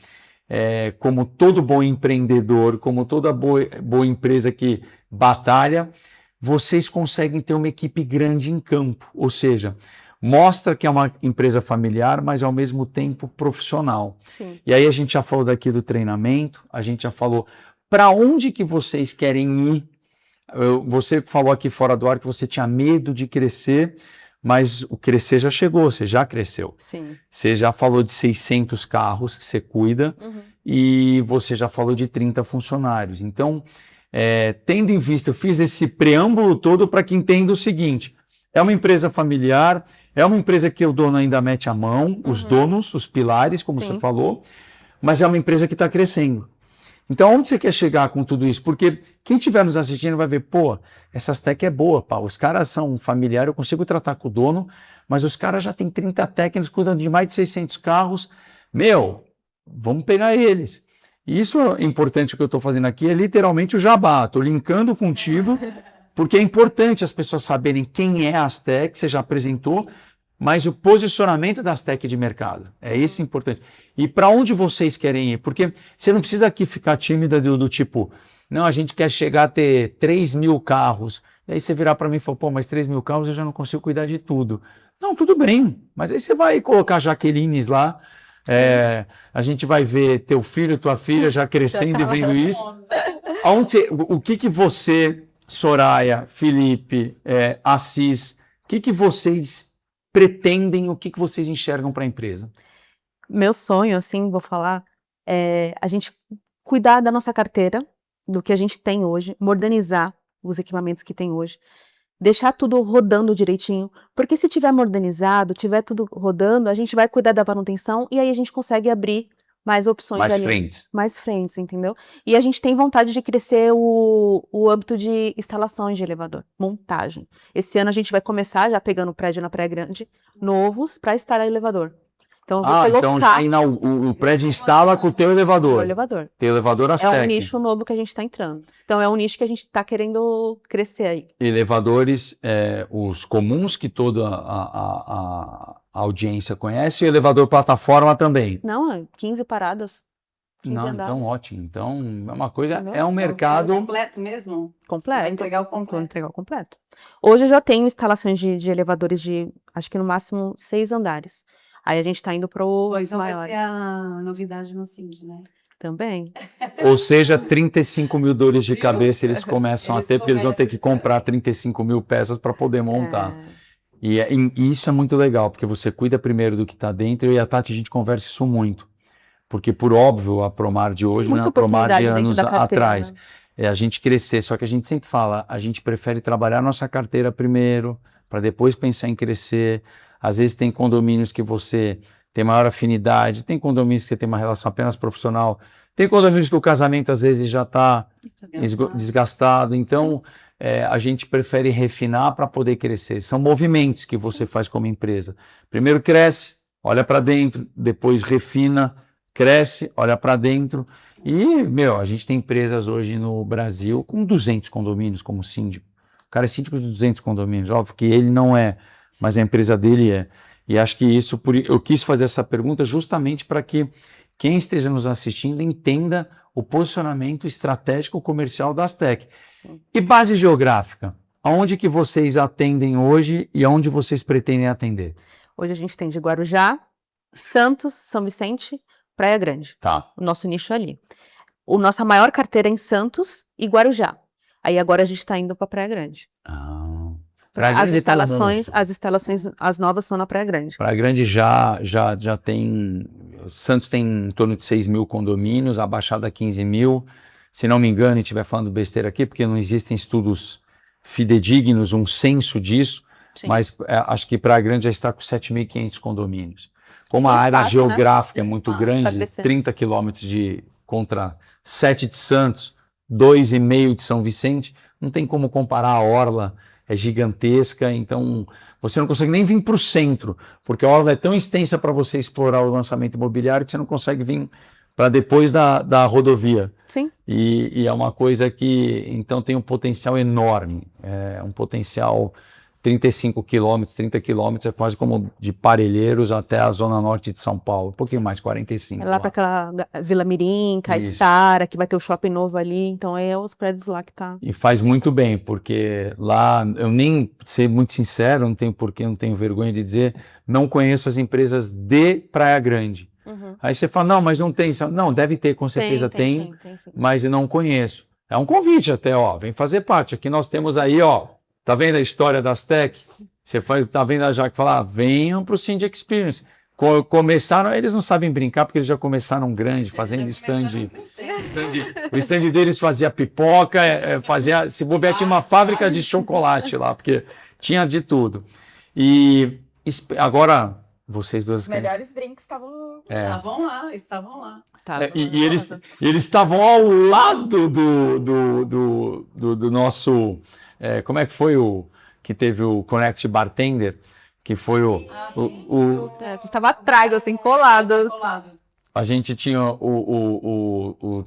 como todo bom empreendedor, como toda boa empresa que batalha, vocês conseguem ter uma equipe grande em campo, ou seja, mostra que é uma empresa familiar, mas ao mesmo tempo profissional. Sim. E aí a gente já falou daqui do treinamento, a gente já falou para onde que vocês querem ir. Você falou aqui fora do ar que você tinha medo de crescer, mas o crescer já chegou, você já cresceu. Sim. Você já falou de 600 carros que você cuida e você já falou de 30 funcionários. Então, tendo em vista, eu fiz esse preâmbulo todo para que entenda o seguinte, é uma empresa familiar, é uma empresa que o dono ainda mete a mão, os donos, os pilares, como Sim. você falou, mas é uma empresa que está crescendo. Então, onde você quer chegar com tudo isso? Porque quem estiver nos assistindo vai ver, essa Astec é boa, os caras são familiares, eu consigo tratar com o dono, mas os caras já têm 30 técnicos cuidando de mais de 600 carros. Vamos pegar eles. E isso é importante, o que eu estou fazendo aqui é literalmente o jabá, estou linkando contigo, porque é importante as pessoas saberem quem é a Astec, você já apresentou, mas o posicionamento da Astec de mercado, é isso importante. E para onde vocês querem ir? Porque você não precisa aqui ficar tímida do tipo, não, a gente quer chegar a ter 3.000 carros. E aí você virar para mim e falar, mas 3.000 carros eu já não consigo cuidar de tudo. Não, tudo bem, mas aí você vai colocar Jaquelines lá, a gente vai ver teu filho, tua filha já crescendo e vendo isso. O que você, Soraya, Felipe, Assis, o que vocês pretendem, o que vocês enxergam para a empresa? Meu sonho, assim, vou falar, é a gente cuidar da nossa carteira, do que a gente tem hoje, modernizar os equipamentos que tem hoje, deixar tudo rodando direitinho, porque se tiver modernizado, tiver tudo rodando, a gente vai cuidar da manutenção e aí a gente consegue abrir mais opções mais ali. frentes. Mais frentes, entendeu? E a gente tem vontade de crescer o âmbito de instalações de elevador, montagem. Esse ano a gente vai começar já pegando prédio na Praia Grande, novos, para instalar elevador. Então, então o prédio instala com o teu elevador. O elevador. Teu elevador Astec. É um nicho novo que a gente está entrando. Então, é um nicho que a gente está querendo crescer aí. Elevadores, os comuns que toda a audiência conhece, e o elevador plataforma também. Não, 15 paradas, 15 andares. Então, ótimo. Então, é uma coisa, Entendeu? é um mercado... completo mesmo? Completo. Vai entregar o Vou completo. entregar o completo. Hoje eu já tenho instalações de elevadores de, acho que no máximo 6 andares. Aí a gente tá indo para os Então vai maiores. ser a novidade no SIND, né? Também. Ou seja, 35 mil dores de cabeça eles começam a ter, porque eles vão ter que comprar 35 mil peças para poder montar. E isso é muito legal, porque você cuida primeiro do que está dentro, eu e a Tati a gente conversa isso muito. Porque, por óbvio, a Promar de hoje não é a Promar de anos atrás. É a gente crescer, só que a gente sempre fala, a gente prefere trabalhar a nossa carteira primeiro, para depois pensar em crescer. Às vezes tem condomínios que você tem maior afinidade, tem condomínios que você tem uma relação apenas profissional, tem condomínios que o casamento às vezes já está desgastado, então a gente prefere refinar para poder crescer. São movimentos que você faz como empresa. Primeiro cresce, olha para dentro, depois refina, cresce, olha para dentro. E, a gente tem empresas hoje no Brasil com 200 condomínios como síndico. O cara é síndico de 200 condomínios, óbvio que ele não é, mas a empresa dele é. E acho que isso, eu quis fazer essa pergunta justamente para que quem esteja nos assistindo entenda o posicionamento estratégico comercial da Astec. Sim. E base geográfica, aonde que vocês atendem hoje e aonde vocês pretendem atender? Hoje a gente tem de Guarujá, Santos, São Vicente, Praia Grande. Tá. O nosso nicho é ali. Nossa maior carteira é em Santos e Guarujá. Aí agora a gente está indo para Praia Grande. As instalações, as novas estão na Praia Grande. Praia Grande já tem... Santos tem em torno de 6 mil condomínios, a Baixada 15 mil. Se não me engano, e estiver falando besteira aqui, porque não existem estudos fidedignos, um censo disso, Sim. mas acho que Praia Grande já está com 7.500 condomínios. Como Tem a área espaço, geográfica né? é muito Espaço grande, pra crescer. 30 quilômetros de contra 7 de Santos, 2,5 de São Vicente, não tem como comparar. A orla é gigantesca, então você não consegue nem vir para o centro, porque a orla é tão extensa para você explorar o lançamento imobiliário que você não consegue vir para depois da rodovia. Sim. E é uma coisa que, então, tem um potencial enorme, é um potencial 35 quilômetros, 30 quilômetros, é quase como de Parelheiros até a zona norte de São Paulo, um pouquinho mais, 45. É lá para aquela Vila Mirim, Caiçara, que vai ter o shopping novo ali, então é os prédios lá que tá. E faz muito bem, porque lá, eu nem, ser muito sincero, não tenho porquê, não tenho vergonha de dizer, não conheço as empresas de Praia Grande. Aí você fala, não, mas não tem. Não, deve ter, com certeza tem, sim. mas eu não conheço. É um convite até, ó, vem fazer parte. Aqui nós temos aí, ó, tá vendo a história das Tech? Você tá vendo a Jaque falar, venham para o Cindy Experience. Começaram, eles não sabem brincar, porque eles já começaram grande, fazendo stand. O stand deles fazia pipoca, fazia, se bobear, tinha uma fábrica de chocolate lá, porque tinha de tudo. E agora, vocês duas... Os melhores drinks estavam... Estavam lá. E eles estavam ao lado do nosso... como é que foi o que teve o Connect Bartender? Que foi que estava atrás, assim, colados. A gente tinha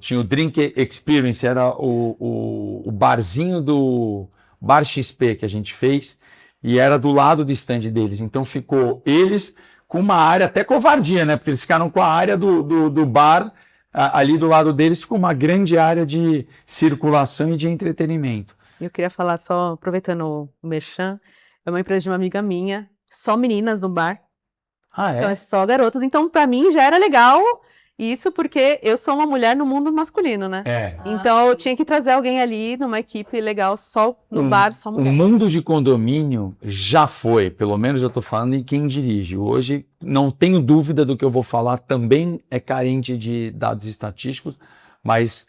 tinha o Drink Experience, era o barzinho do Bar XP que a gente fez, e era do lado do stand deles. Então ficou eles com uma área, até covardia, né? Porque eles ficaram com a área do bar ali do lado deles, ficou uma grande área de circulação e de entretenimento. Eu queria falar só, aproveitando o merchan, é uma empresa de uma amiga minha, só meninas no bar. Ah, é? Então é só garotas. Então, pra mim, já era legal isso, porque eu sou uma mulher no mundo masculino, né? Então, eu tinha que trazer alguém ali numa equipe legal, só no bar, só mulher. O mundo de condomínio já foi, pelo menos eu estou falando em quem dirige. Hoje, não tenho dúvida do que eu vou falar, também é carente de dados estatísticos, mas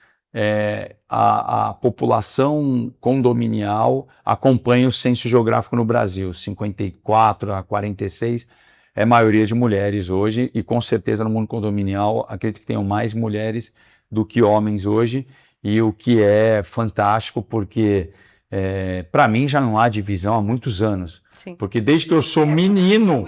a população condominial acompanha o censo geográfico no Brasil, 54 a 46, é maioria de mulheres hoje, e com certeza no mundo condominial acredito que tenham mais mulheres do que homens hoje, e o que é fantástico, porque para mim já não há divisão há muitos anos. Sim. Porque desde que eu sou menino,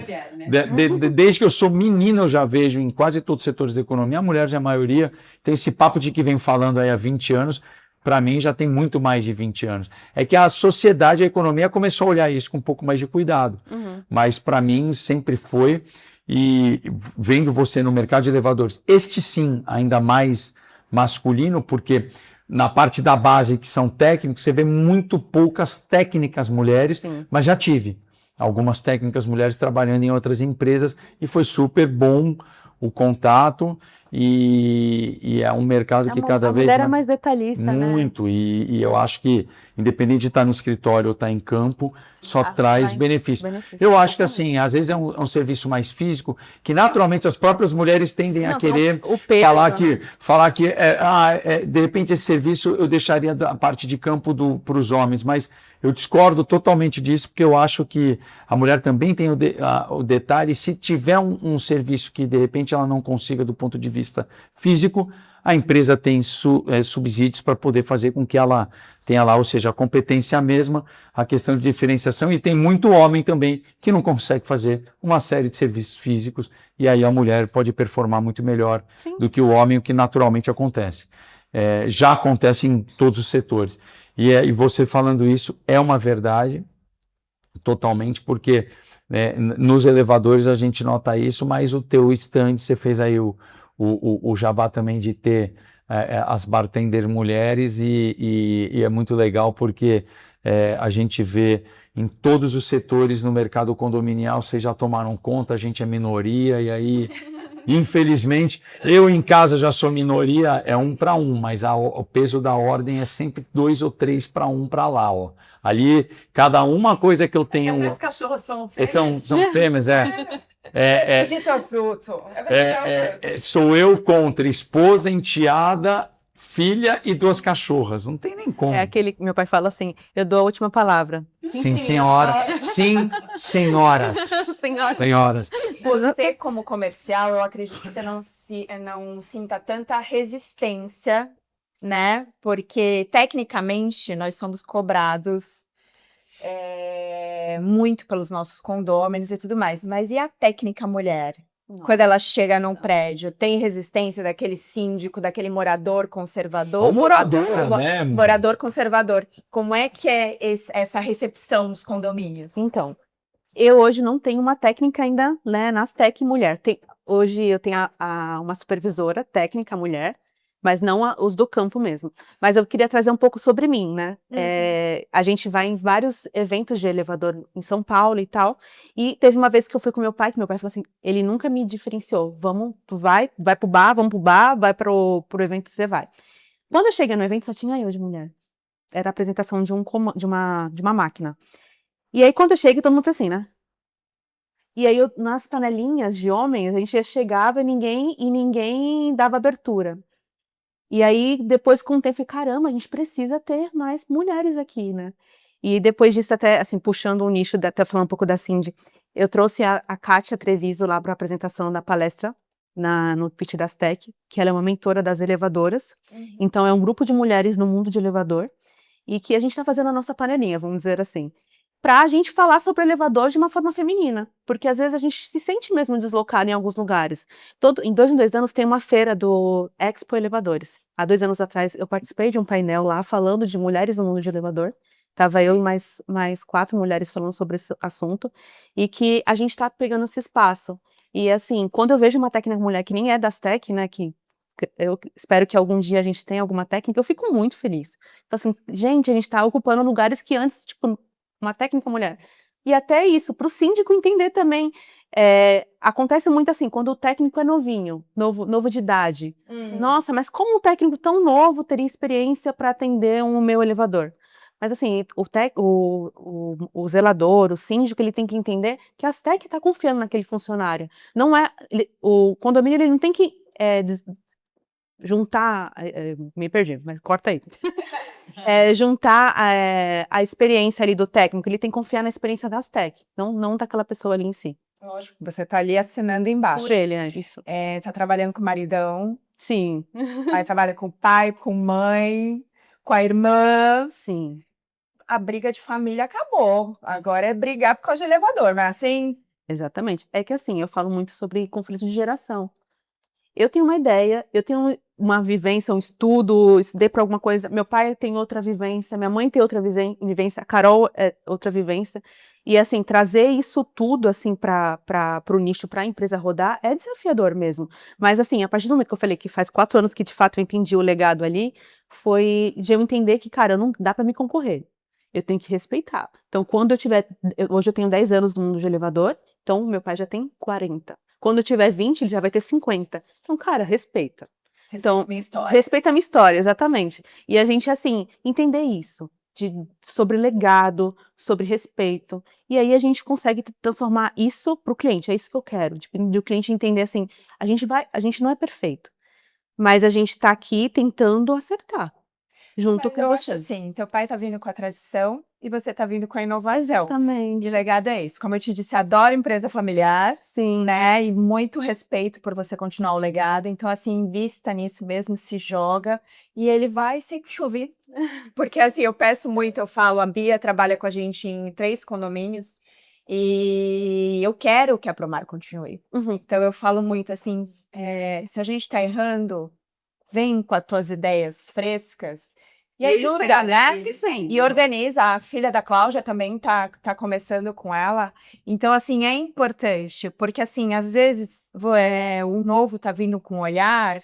desde que eu sou menino eu já vejo em quase todos os setores da economia, a mulher já é a maioria, tem esse papo de que vem falando aí há 20 anos, para mim já tem muito mais de 20 anos. É que a sociedade, a economia começou a olhar isso com um pouco mais de cuidado, mas para mim sempre foi, e vendo você no mercado de elevadores, este sim, ainda mais masculino, porque na parte da base, que são técnicos, você vê muito poucas técnicas mulheres, mas já tive algumas técnicas mulheres trabalhando em outras empresas e foi super bom o contato, e é um mercado que cada vez... A mulher é mais detalhista, muito, né? E eu acho que, independente de estar no escritório ou estar em campo, só traz benefício. Eu acho que, assim, às vezes é um serviço mais físico, que naturalmente as próprias mulheres tendem a querer falar que de repente esse serviço eu deixaria da parte de campo para os homens, mas eu discordo totalmente disso, porque eu acho que a mulher também tem o detalhe, se tiver um serviço que de repente ela não consiga do ponto de vista físico, a empresa tem subsídios para poder fazer com que ela tenha lá, ou seja, a competência mesma, a questão de diferenciação, e tem muito homem também que não consegue fazer uma série de serviços físicos, e aí a mulher pode performar muito melhor do que o homem, o que naturalmente acontece. Já acontece em todos os setores. E você falando isso é uma verdade, totalmente, porque nos elevadores a gente nota isso, mas o teu stand, você fez aí o jabá também de ter as bartenders mulheres, e é muito legal porque a gente vê em todos os setores no mercado condominial, vocês já tomaram conta, a gente é minoria, e aí, infelizmente, eu em casa já sou minoria, é 1 para 1, mas o peso da ordem é sempre 2 ou 3 para 1 para lá, ó. Ali, cada uma coisa que eu tenho... As cachorras são fêmeas. São fêmeas, A gente é o fruto. Sou eu contra esposa, enteada, filha e 2 cachorras. Não tem nem como. É aquele que meu pai fala assim, eu dou a última palavra. Sim, senhora. Sim, senhoras. Senhora. Senhoras. Você, como comercial, eu acredito que você não sinta tanta resistência, né? Porque, tecnicamente, nós somos cobrados muito pelos nossos condôminos e tudo mais. Mas e a técnica mulher? Quando ela chega num prédio, tem resistência daquele síndico, daquele morador conservador? Ou moradora, né? Morador conservador. Como é que é essa recepção nos condomínios? Então, eu hoje não tenho uma técnica ainda, né, nas Tec mulher. Hoje eu tenho uma supervisora técnica mulher, mas não os do campo mesmo. Mas eu queria trazer um pouco sobre mim, né? A gente vai em vários eventos de elevador em São Paulo e tal, e teve uma vez que eu fui com meu pai, que meu pai falou assim, ele nunca me diferenciou, tu vai pro bar, vamos pro bar, vai pro evento, você vai. Quando eu cheguei no evento, só tinha eu de mulher. Era a apresentação de uma máquina. E aí, quando eu chego, todo mundo fez assim, né? E aí, nas panelinhas de homens, a gente chegava e ninguém dava abertura. E aí, depois, com o tempo, eu falei, caramba, a gente precisa ter mais mulheres aqui, né? E depois disso, até, assim, puxando um nicho, até falando um pouco da Cindy, eu trouxe a Kátia Treviso lá para a apresentação da palestra no Pitch das Tec, que ela é uma mentora das elevadoras. Então, é um grupo de mulheres no mundo de elevador e que a gente está fazendo a nossa panelinha, vamos dizer assim, para a gente falar sobre elevador de uma forma feminina, porque às vezes a gente se sente mesmo deslocado em alguns lugares. Em 2 anos tem uma feira do Expo Elevadores. Há 2 anos atrás eu participei de um painel lá falando de mulheres no mundo de elevador. Tava eu e mais 4 mulheres falando sobre esse assunto e que a gente está pegando esse espaço. E assim, quando eu vejo uma técnica mulher que nem é das Tec, né, que eu espero que algum dia a gente tenha alguma técnica, eu fico muito feliz. Então assim, gente, a gente está ocupando lugares que antes, tipo, uma técnica mulher. E até isso, para o síndico entender também, acontece muito assim, quando o técnico é novinho, novo de idade. Nossa, mas como um técnico tão novo teria experiência para atender um meu elevador? Mas assim, o zelador, o síndico, ele tem que entender que a Tec está confiando naquele funcionário. Não é, o condomínio ele não tem que juntar, me perdi, mas corta aí. Juntar a experiência ali do técnico, ele tem que confiar na experiência das Tec, não daquela pessoa ali em si. Lógico, você tá ali assinando embaixo. Por ele, isso. Tá trabalhando com o maridão. Sim. Aí trabalha com o pai, com mãe, com a irmã. Sim. A briga de família acabou. Agora é brigar por causa de elevador, mas assim... Exatamente. É que assim, eu falo muito sobre conflito de geração. Eu tenho uma ideia, eu tenho uma vivência, um estudo, estudei para alguma coisa. Meu pai tem outra vivência, minha mãe tem outra vivência, a Carol é outra vivência. E assim, trazer isso tudo assim para o nicho, para a empresa rodar, é desafiador mesmo. Mas assim, a partir do momento que eu falei que faz 4 anos que de fato eu entendi o legado ali, foi de eu entender que, cara, não dá para me concorrer. Eu tenho que respeitar. Então, quando eu tiver... Hoje eu tenho 10 anos no mundo de elevador, então meu pai já tem 40. Quando eu tiver 20, ele já vai ter 50. Então, cara, respeita. Então, minha história. Respeita a minha história, exatamente. E a gente, assim, entender isso, sobre legado, sobre respeito. E aí a gente consegue transformar isso pro cliente. É isso que eu quero. De o cliente entender assim, a gente não é perfeito, mas a gente tá aqui tentando acertar. Junto com você. vocês. Sim, teu pai tá vindo com a tradição e você tá vindo com a inovação. Exatamente. E o legado é esse. Como eu te disse, adoro empresa familiar. Sim. Né? E muito respeito por você continuar o legado. Então, assim, invista nisso mesmo, se joga. E ele vai sempre chover. Porque, assim, eu peço muito, eu falo, a Bia trabalha com a gente em 3 condomínios. E eu quero que a Promar continue. Então, eu falo muito, assim, se a gente tá errando, vem com as tuas ideias frescas. E ajuda, né? E organiza. A filha da Cláudia também tá começando com ela. Então, assim, é importante. Porque, assim, às vezes o novo tá vindo com um olhar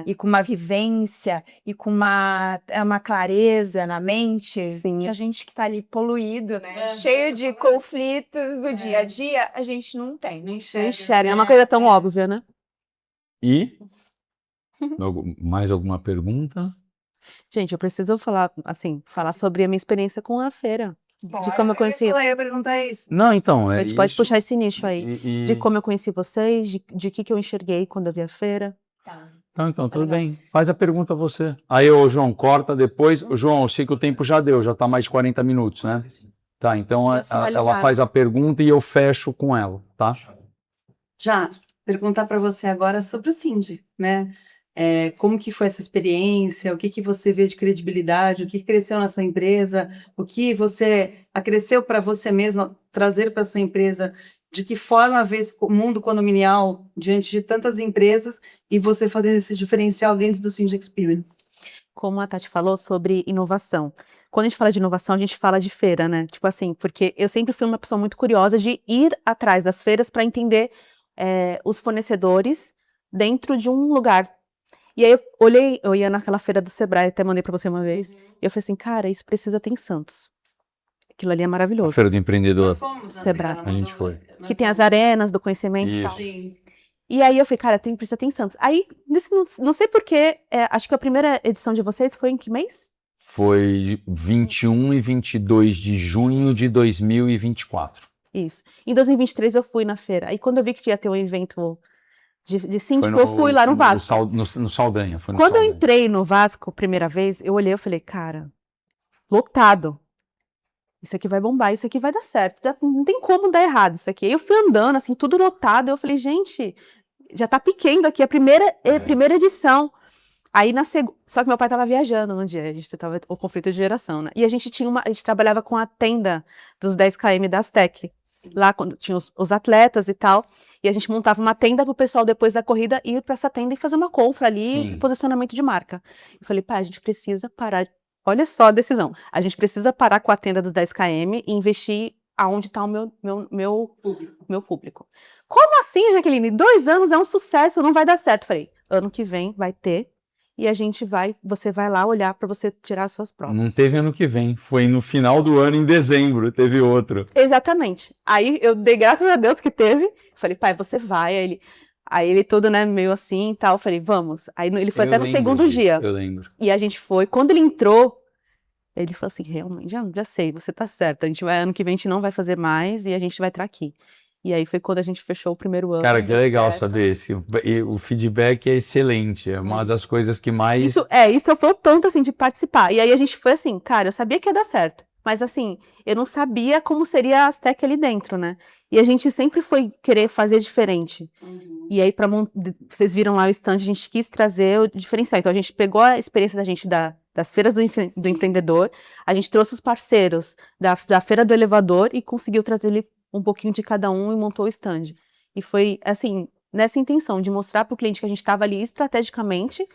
e com uma vivência e com uma clareza na mente. Sim. Que a gente que tá ali poluído, né? Cheio de conflitos do dia a dia, a gente não tem. Não enxerga. É uma coisa tão óbvia, né? E? Mais alguma pergunta? Gente, eu preciso falar sobre a minha experiência com a feira. De como eu conheci. Eu ia perguntar isso. Não, então, A gente pode puxar esse nicho aí. De como eu conheci vocês, de que eu enxerguei quando eu vi a feira. Então, tudo bem. Faz a pergunta você. Aí, ô João, corta depois. João, eu sei que o tempo já deu, já tá mais de 40 minutos, né? Tá, então ela faz a pergunta e eu fecho com ela, tá? Já, perguntar para você agora sobre o Cindy, né? Como que foi essa experiência? O que que você vê de credibilidade? O que cresceu na sua empresa? O que você acresceu para você mesmo trazer para sua empresa? De que forma vê esse mundo condominial diante de tantas empresas e você fazendo esse diferencial dentro do Cindy Experience? Como a Tati falou sobre inovação. Quando a gente fala de inovação, a gente fala de feira, né? Tipo assim, porque eu sempre fui uma pessoa muito curiosa de ir atrás das feiras para entender os fornecedores dentro de um lugar. E aí eu ia naquela feira do Sebrae, até mandei para você uma vez, e eu falei assim, cara, isso precisa ter em Santos. Aquilo ali é A maravilhoso. Feira do Empreendedor. Nós fomos na Sebrae. feira, A gente foi. Que tem as arenas do conhecimento e tal. Sim. E aí eu falei, cara, precisa ter em Santos. Aí, não sei porquê, acho que a primeira edição de vocês foi em que mês? Foi 21 e 22 de junho de 2024. Isso. Em 2023 eu fui na feira. Aí quando eu vi que ia ter um evento de síndico, eu fui lá no Vasco. No Saldanha. Foi no Quando eu Saldanha. entrei no Vasco, primeira vez, eu olhei e falei, cara, lotado. Isso aqui vai bombar, isso aqui vai dar certo. Já não tem como dar errado isso aqui. Aí eu fui andando, assim, tudo lotado. Eu falei, gente, já tá pequeno aqui, a primeira edição. Aí na segunda. Só que meu pai tava viajando no dia, a gente tava o conflito de geração, né? E a gente a gente trabalhava com a tenda dos 10 km da Aztec. Lá quando tinha os atletas e tal. E a gente montava uma tenda pro pessoal depois da corrida ir pra essa tenda e fazer uma compra ali, Sim. posicionamento de marca. Eu falei, pai, a gente precisa parar. Olha só a decisão. A gente precisa parar com a tenda dos 10 km e investir aonde está o meu público. Como assim, Jaqueline? 2 anos é um sucesso, não vai dar certo. Falei, ano que vem vai ter e você vai lá olhar para você tirar as suas provas. Não teve ano que vem, foi no final do ano, em dezembro, teve outro. Exatamente. Aí eu dei graças a Deus que teve. Falei, pai, você vai. Aí ele todo, né, meio assim e tal. Falei, vamos. Aí ele foi até no segundo dia. Eu lembro. E a gente foi. Quando ele entrou, ele falou assim, realmente, já sei, você tá certo. Ano que vem a gente não vai fazer mais e a gente vai estar aqui. E aí foi quando a gente fechou o primeiro ano. Cara, que legal certo. saber o feedback é excelente, é uma das coisas que mais... Isso eu fui tanto, assim, de participar. E aí a gente foi assim, cara, eu sabia que ia dar certo. Mas assim, eu não sabia como seria a Aztec ali dentro, né? E a gente sempre foi querer fazer diferente. E aí, vocês viram lá o stand, a gente quis trazer o diferencial. Então, a gente pegou a experiência da gente das feiras do empreendedor, a gente trouxe os parceiros da feira do elevador e conseguiu trazer ali um pouquinho de cada um e montou o stand. E foi, assim, nessa intenção de mostrar para o cliente que a gente estava ali estrategicamente.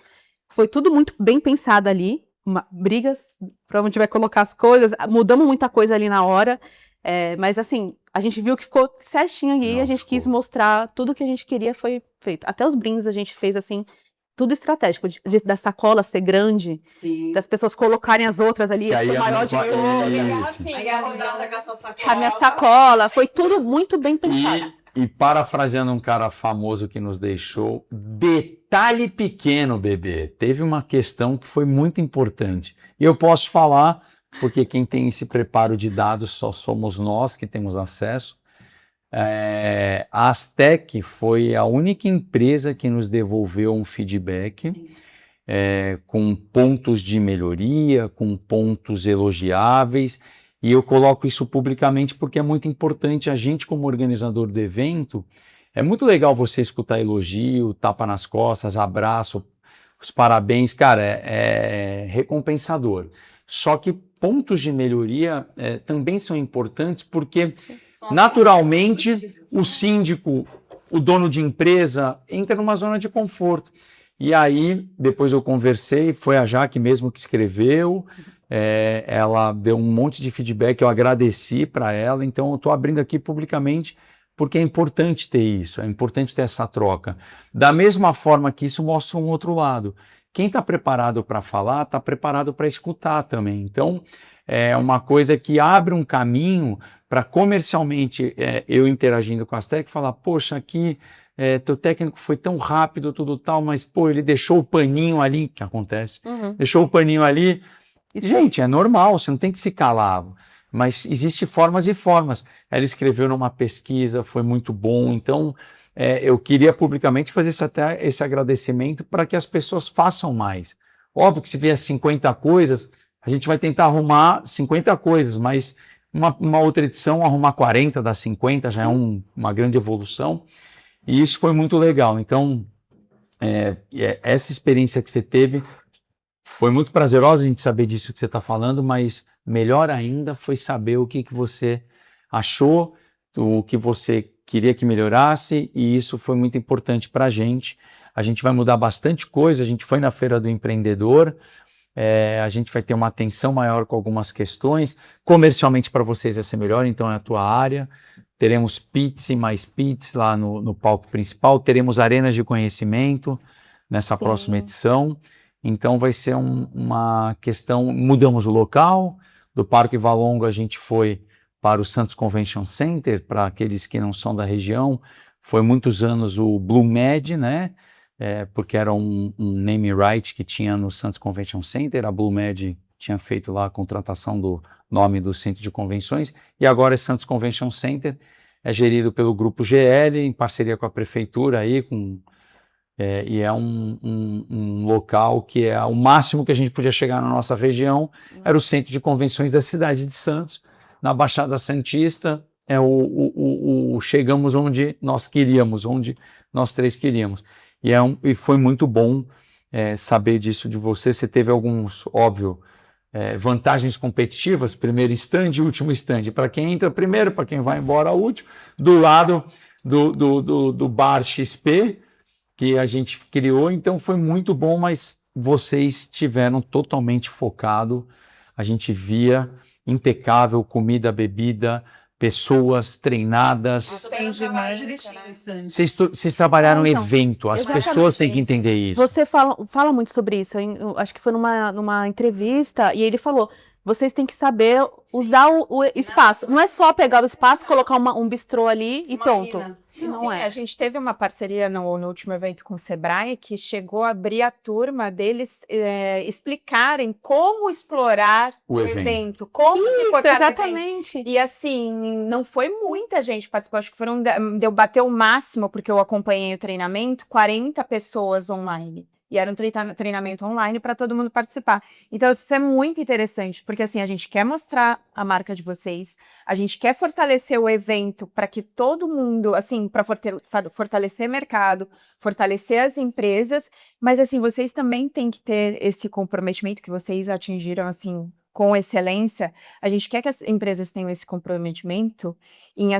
Foi tudo muito bem pensado ali. Brigas para onde vai colocar as coisas. Mudamos muita coisa ali na hora. Mas, assim, a gente viu que ficou certinho ali. Não, a gente quis mostrar tudo que a gente queria foi feito. Até os brindes a gente fez, assim, tudo estratégico. Da sacola ser grande, Sim. das pessoas colocarem as outras ali. Que aí Eu sou maior de Isso. Aí a rodada com a sua sacola. a minha sacola. Foi tudo muito bem pensado. E parafraseando um cara famoso que nos deixou, detalhe pequeno, bebê. Teve uma questão que foi muito importante. E eu posso falar, porque quem tem esse preparo de dados só somos nós que temos acesso. A Aztec foi a única empresa que nos devolveu um feedback com pontos de melhoria, com pontos elogiáveis. E eu coloco isso publicamente porque é muito importante a gente, como organizador do evento, é muito legal você escutar elogio, tapa nas costas, abraço, os parabéns, cara, é recompensador. Só que pontos de melhoria também são importantes porque, naturalmente, o síndico, o dono de empresa, entra numa zona de conforto. E aí, depois eu conversei, foi a Jaque mesmo que escreveu, ela deu um monte de feedback, eu agradeci para ela, então eu estou abrindo aqui publicamente porque é importante ter isso, é importante ter essa troca. Da mesma forma que isso mostra um outro lado. Quem está preparado para falar, está preparado para escutar também. Então, é uma coisa que abre um caminho para comercialmente eu interagindo com a Aztec falar, poxa, aqui teu técnico foi tão rápido, tudo tal, mas pô, ele deixou o paninho ali, que acontece, deixou o paninho ali. Gente, é normal, você não tem que se calar, mas existem formas e formas. Ela escreveu numa pesquisa, foi muito bom, então eu queria publicamente fazer esse agradecimento para que as pessoas façam mais. Óbvio que se vier 50 coisas, a gente vai tentar arrumar 50 coisas, mas uma outra edição, arrumar 40 das 50 já é uma grande evolução. E isso foi muito legal. Então, essa experiência que você teve foi muito prazerosa a gente saber disso que você está falando, mas melhor ainda foi saber o que você achou, o que você queria que melhorasse, e isso foi muito importante para a gente. A gente vai mudar bastante coisa, a gente foi na Feira do Empreendedor, a gente vai ter uma atenção maior com algumas questões, comercialmente para vocês vai ser melhor, então é a tua área. Teremos pits e mais pits lá no palco principal, teremos arenas de conhecimento nessa Sim. próxima edição, então vai ser uma questão, mudamos o local, do Parque Valongo a gente foi para o Santos Convention Center, para aqueles que não são da região, foi muitos anos o Blue Med, né? Porque era um name right que tinha no Santos Convention Center, a Blue Med tinha feito lá a contratação do nome do centro de convenções, e agora é Santos Convention Center, é gerido pelo Grupo GL, em parceria com a prefeitura aí, e é um local que é o máximo que a gente podia chegar na nossa região, era o centro de convenções da cidade de Santos, na Baixada Santista, chegamos onde nós queríamos, onde nós três queríamos. E foi muito bom saber disso de você. Você teve alguns, óbvio, vantagens competitivas, primeiro stand e último stand. Para quem entra primeiro, para quem vai embora último, do lado do Bar XP, que a gente criou, então foi muito bom, mas vocês tiveram totalmente focado, a gente via impecável, comida, bebida, pessoas treinadas. Vocês trabalharam Então, evento, as exatamente. pessoas têm que entender isso. Você fala muito sobre isso, eu acho que foi numa entrevista, e ele falou, vocês têm que saber usar o espaço, não é só pegar o espaço, colocar um bistrô ali e pronto. Não Sim, é. a gente teve uma parceria no último evento com o Sebrae, que chegou a abrir a turma deles explicarem como explorar O o evento. evento, como se Isso, portar no evento. exatamente. E assim, não foi muita gente que participou, acho que deu bater o máximo, porque eu acompanhei o treinamento, 40 pessoas online. E era um treinamento online para todo mundo participar. Então, isso é muito interessante, porque assim, a gente quer mostrar a marca de vocês, a gente quer fortalecer o evento para que todo mundo, assim, para fortalecer o mercado, fortalecer as empresas, mas assim, vocês também têm que ter esse comprometimento que vocês atingiram, assim, com excelência. A gente quer que as empresas tenham esse comprometimento em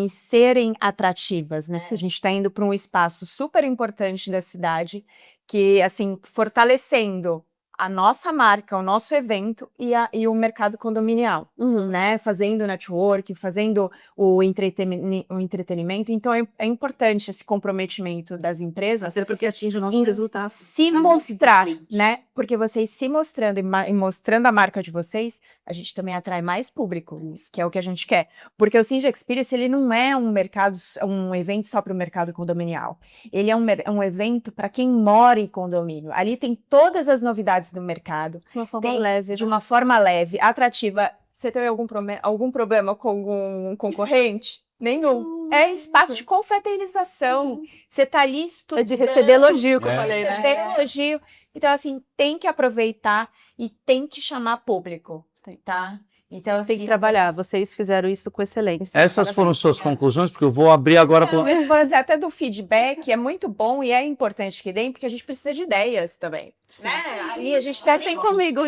serem atrativas, né? A gente está indo para um espaço super importante da cidade, que, assim, fortalecendo a nossa marca, o nosso evento e o mercado condominial, né? Fazendo network, fazendo o entretenimento. Então, é importante esse comprometimento das empresas. Até porque atinge os nossos resultados. Se mostrar, né? Porque vocês se mostrando e mostrando a marca de vocês, a gente também atrai mais público, que é o que a gente quer. Porque o Sinja Experience, ele não é um evento só para o mercado condominial. Ele é um evento para quem mora em condomínio. Ali tem todas as novidades do mercado. De uma forma leve. De uma forma leve, atrativa. Você teve algum problema com algum concorrente? Nenhum. É espaço de confraternização. Você tá ali estudando. É de receber elogio, que eu falei, né? Receber elogio. Então, assim, tem que aproveitar e tem que chamar público, tá? Então, assim, Tem que trabalhar. Vocês fizeram isso com excelência. Essas foram suas conclusões, porque eu vou abrir agora para... Mas, por exemplo, até do feedback é muito bom e é importante que deem, porque a gente precisa de ideias também. Né? Ali a gente tem comigo.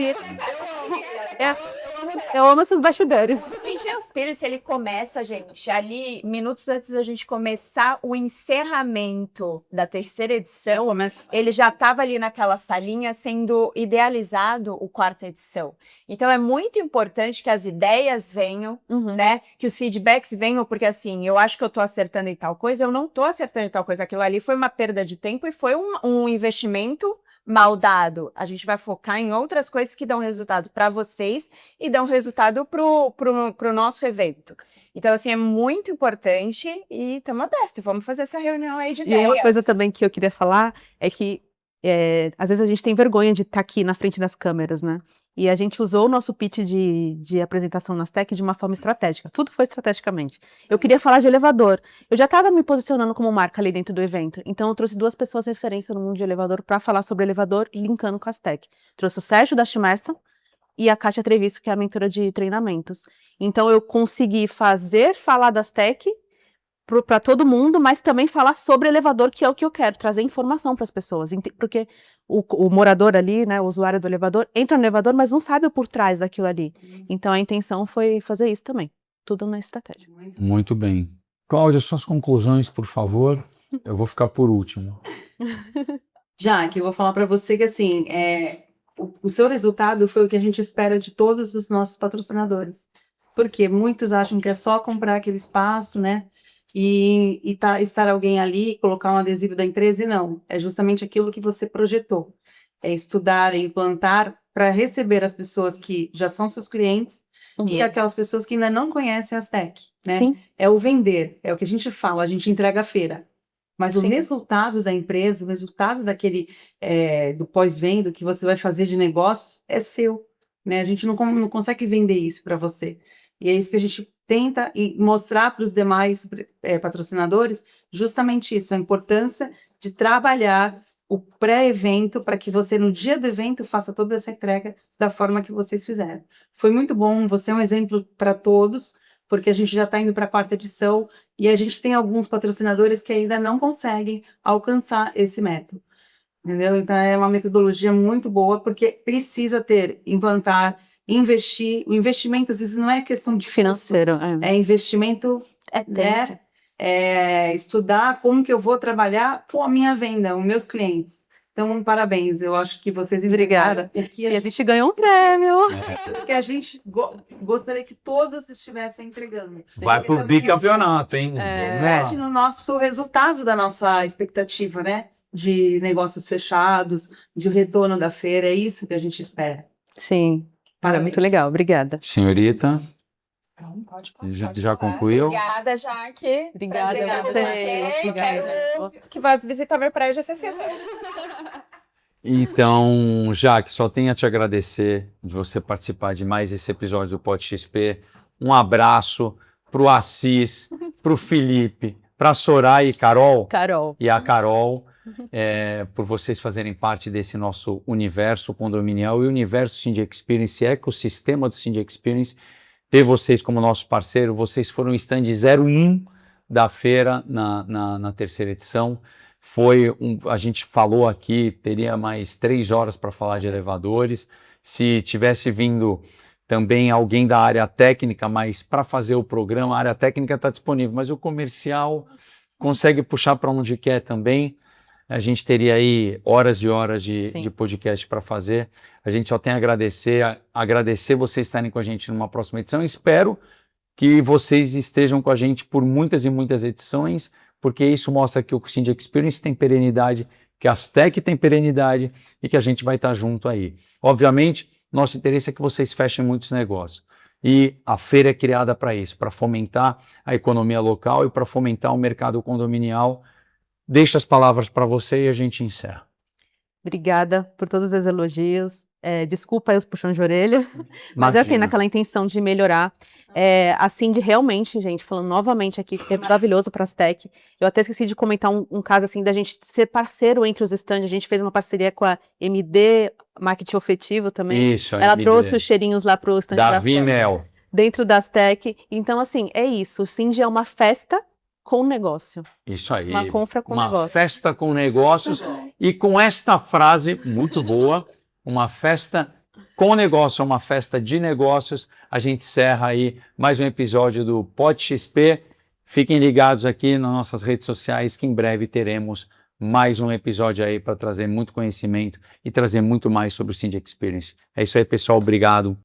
Eu amo esses bastidores. O Sinja Experience, ele começa, gente, ali, minutos antes da gente começar o encerramento da terceira edição, ele já estava ali naquela salinha sendo idealizado o quarta edição. Então, é muito importante que as ideias venham, né? Que os feedbacks venham, porque assim, eu acho que eu tô acertando em tal coisa, eu não tô acertando em tal coisa. Aquilo ali foi uma perda de tempo e foi um investimento mal dado. A gente vai focar em outras coisas que dão resultado para vocês e dão resultado pro nosso evento. Então, assim, é muito importante e estamos abertos. Vamos fazer essa reunião aí de ideias. E uma coisa também que eu queria falar é que às vezes a gente tem vergonha de estar aqui na frente das câmeras, né? E a gente usou o nosso pitch de apresentação nas tech de uma forma estratégica. Tudo foi estrategicamente. Eu queria falar de elevador. Eu já estava me posicionando como marca ali dentro do evento. Então, eu trouxe 2 pessoas referência no mundo de elevador para falar sobre elevador, linkando com as tech. Trouxe o Sérgio da Chimessa e a Kátia Treviso, que é a mentora de treinamentos. Então, eu consegui falar das tech para todo mundo, mas também falar sobre elevador, que é o que eu quero, trazer informação para as pessoas. Porque o morador ali, né, o usuário do elevador, entra no elevador, mas não sabe o por trás daquilo ali. Então a intenção foi fazer isso também. Tudo na estratégia. Muito bem. Cláudia, suas conclusões, por favor. Eu vou ficar por último. Jaque, eu vou falar para você que assim, o seu resultado foi o que a gente espera de todos os nossos patrocinadores. Porque muitos acham que é só comprar aquele espaço, né? E estar alguém ali, colocar um adesivo da empresa, e não. É justamente aquilo que você projetou. É estudar, é implantar para receber as pessoas que já são seus clientes e aquelas pessoas que ainda não conhecem a Astec, né? Sim. É o vender, é o que a gente fala, a gente entrega a feira. Mas o Sim. resultado da empresa, o resultado do pós-venda, que você vai fazer de negócios, é seu, né? A gente não consegue vender isso para você. E é isso que a gente tenta mostrar para os demais patrocinadores, justamente isso, a importância de trabalhar o pré-evento para que você, no dia do evento, faça toda essa entrega da forma que vocês fizeram. Foi muito bom, você é um exemplo para todos, porque a gente já está indo para a 4ª edição e a gente tem alguns patrocinadores que ainda não conseguem alcançar esse método. Entendeu? Então é uma metodologia muito boa, porque precisa implantar, investir. O investimento, às vezes, não é questão de Financeiro. é investimento, né? Estudar como que eu vou trabalhar com a minha venda, os meus clientes. Então, parabéns, eu acho que vocês entregaram. E a gente ganhou um prêmio. Que a gente gostaria que todos estivessem entregando. Vai pro bicampeonato, hein? Reflete no nosso resultado da nossa expectativa, né? De negócios fechados, de retorno da feira, é isso que a gente espera. Sim. Parabéns. Muito legal, obrigada. Senhorita, Então, pode já concluiu? Obrigada, Jaque. Obrigada Prazer a ter vocês. você. Obrigada. Quero que vai visitar meu prédio GCC. Então, Jaque, só tenho a te agradecer de você participar de mais esse episódio do Pod XP. Um abraço pro Assis, pro Felipe, pra Soraya e Carol. E a Carol, por vocês fazerem parte desse nosso universo condominial e universo Cindy Experience, ecossistema do Cindy Experience. Ter vocês como nosso parceiro, vocês foram o stand 01 da feira na 3ª edição. A gente falou aqui, teria mais 3 horas para falar de elevadores. Se tivesse vindo também alguém da área técnica, mas para fazer o programa, a área técnica está disponível, mas o comercial consegue puxar para onde quer também. A gente teria aí horas e horas de podcast para fazer. A gente só tem a agradecer vocês estarem com a gente numa próxima edição. Espero que vocês estejam com a gente por muitas e muitas edições, porque isso mostra que o Cindy Experience tem perenidade, que a Astec tem perenidade e que a gente vai estar junto aí. Obviamente, nosso interesse é que vocês fechem muitos negócios. E a feira é criada para isso, para fomentar a economia local e para fomentar o mercado condominial. Deixo as palavras para você e a gente encerra. Obrigada por todos os elogios. Desculpa aí os puxões de orelha, mas é assim, naquela intenção de melhorar. Assim, de realmente, gente, falando novamente aqui, é maravilhoso para a Astec. Eu até esqueci de comentar um caso assim da gente ser parceiro entre os stands. A gente fez uma parceria com a MD Marketing Afetivo também. Isso, ela trouxe os cheirinhos lá pro stand da Vinel. Dentro da Astec. Então, assim, é isso. O Cindy é uma festa com negócio. Isso aí. Uma confra com negócio. Uma festa com negócios. E com esta frase muito boa, uma festa com negócio, uma festa de negócios, a gente encerra aí mais um episódio do Pod XP. Fiquem ligados aqui nas nossas redes sociais que em breve teremos mais um episódio aí para trazer muito conhecimento e trazer muito mais sobre o Cindy Experience. É isso aí, pessoal. Obrigado.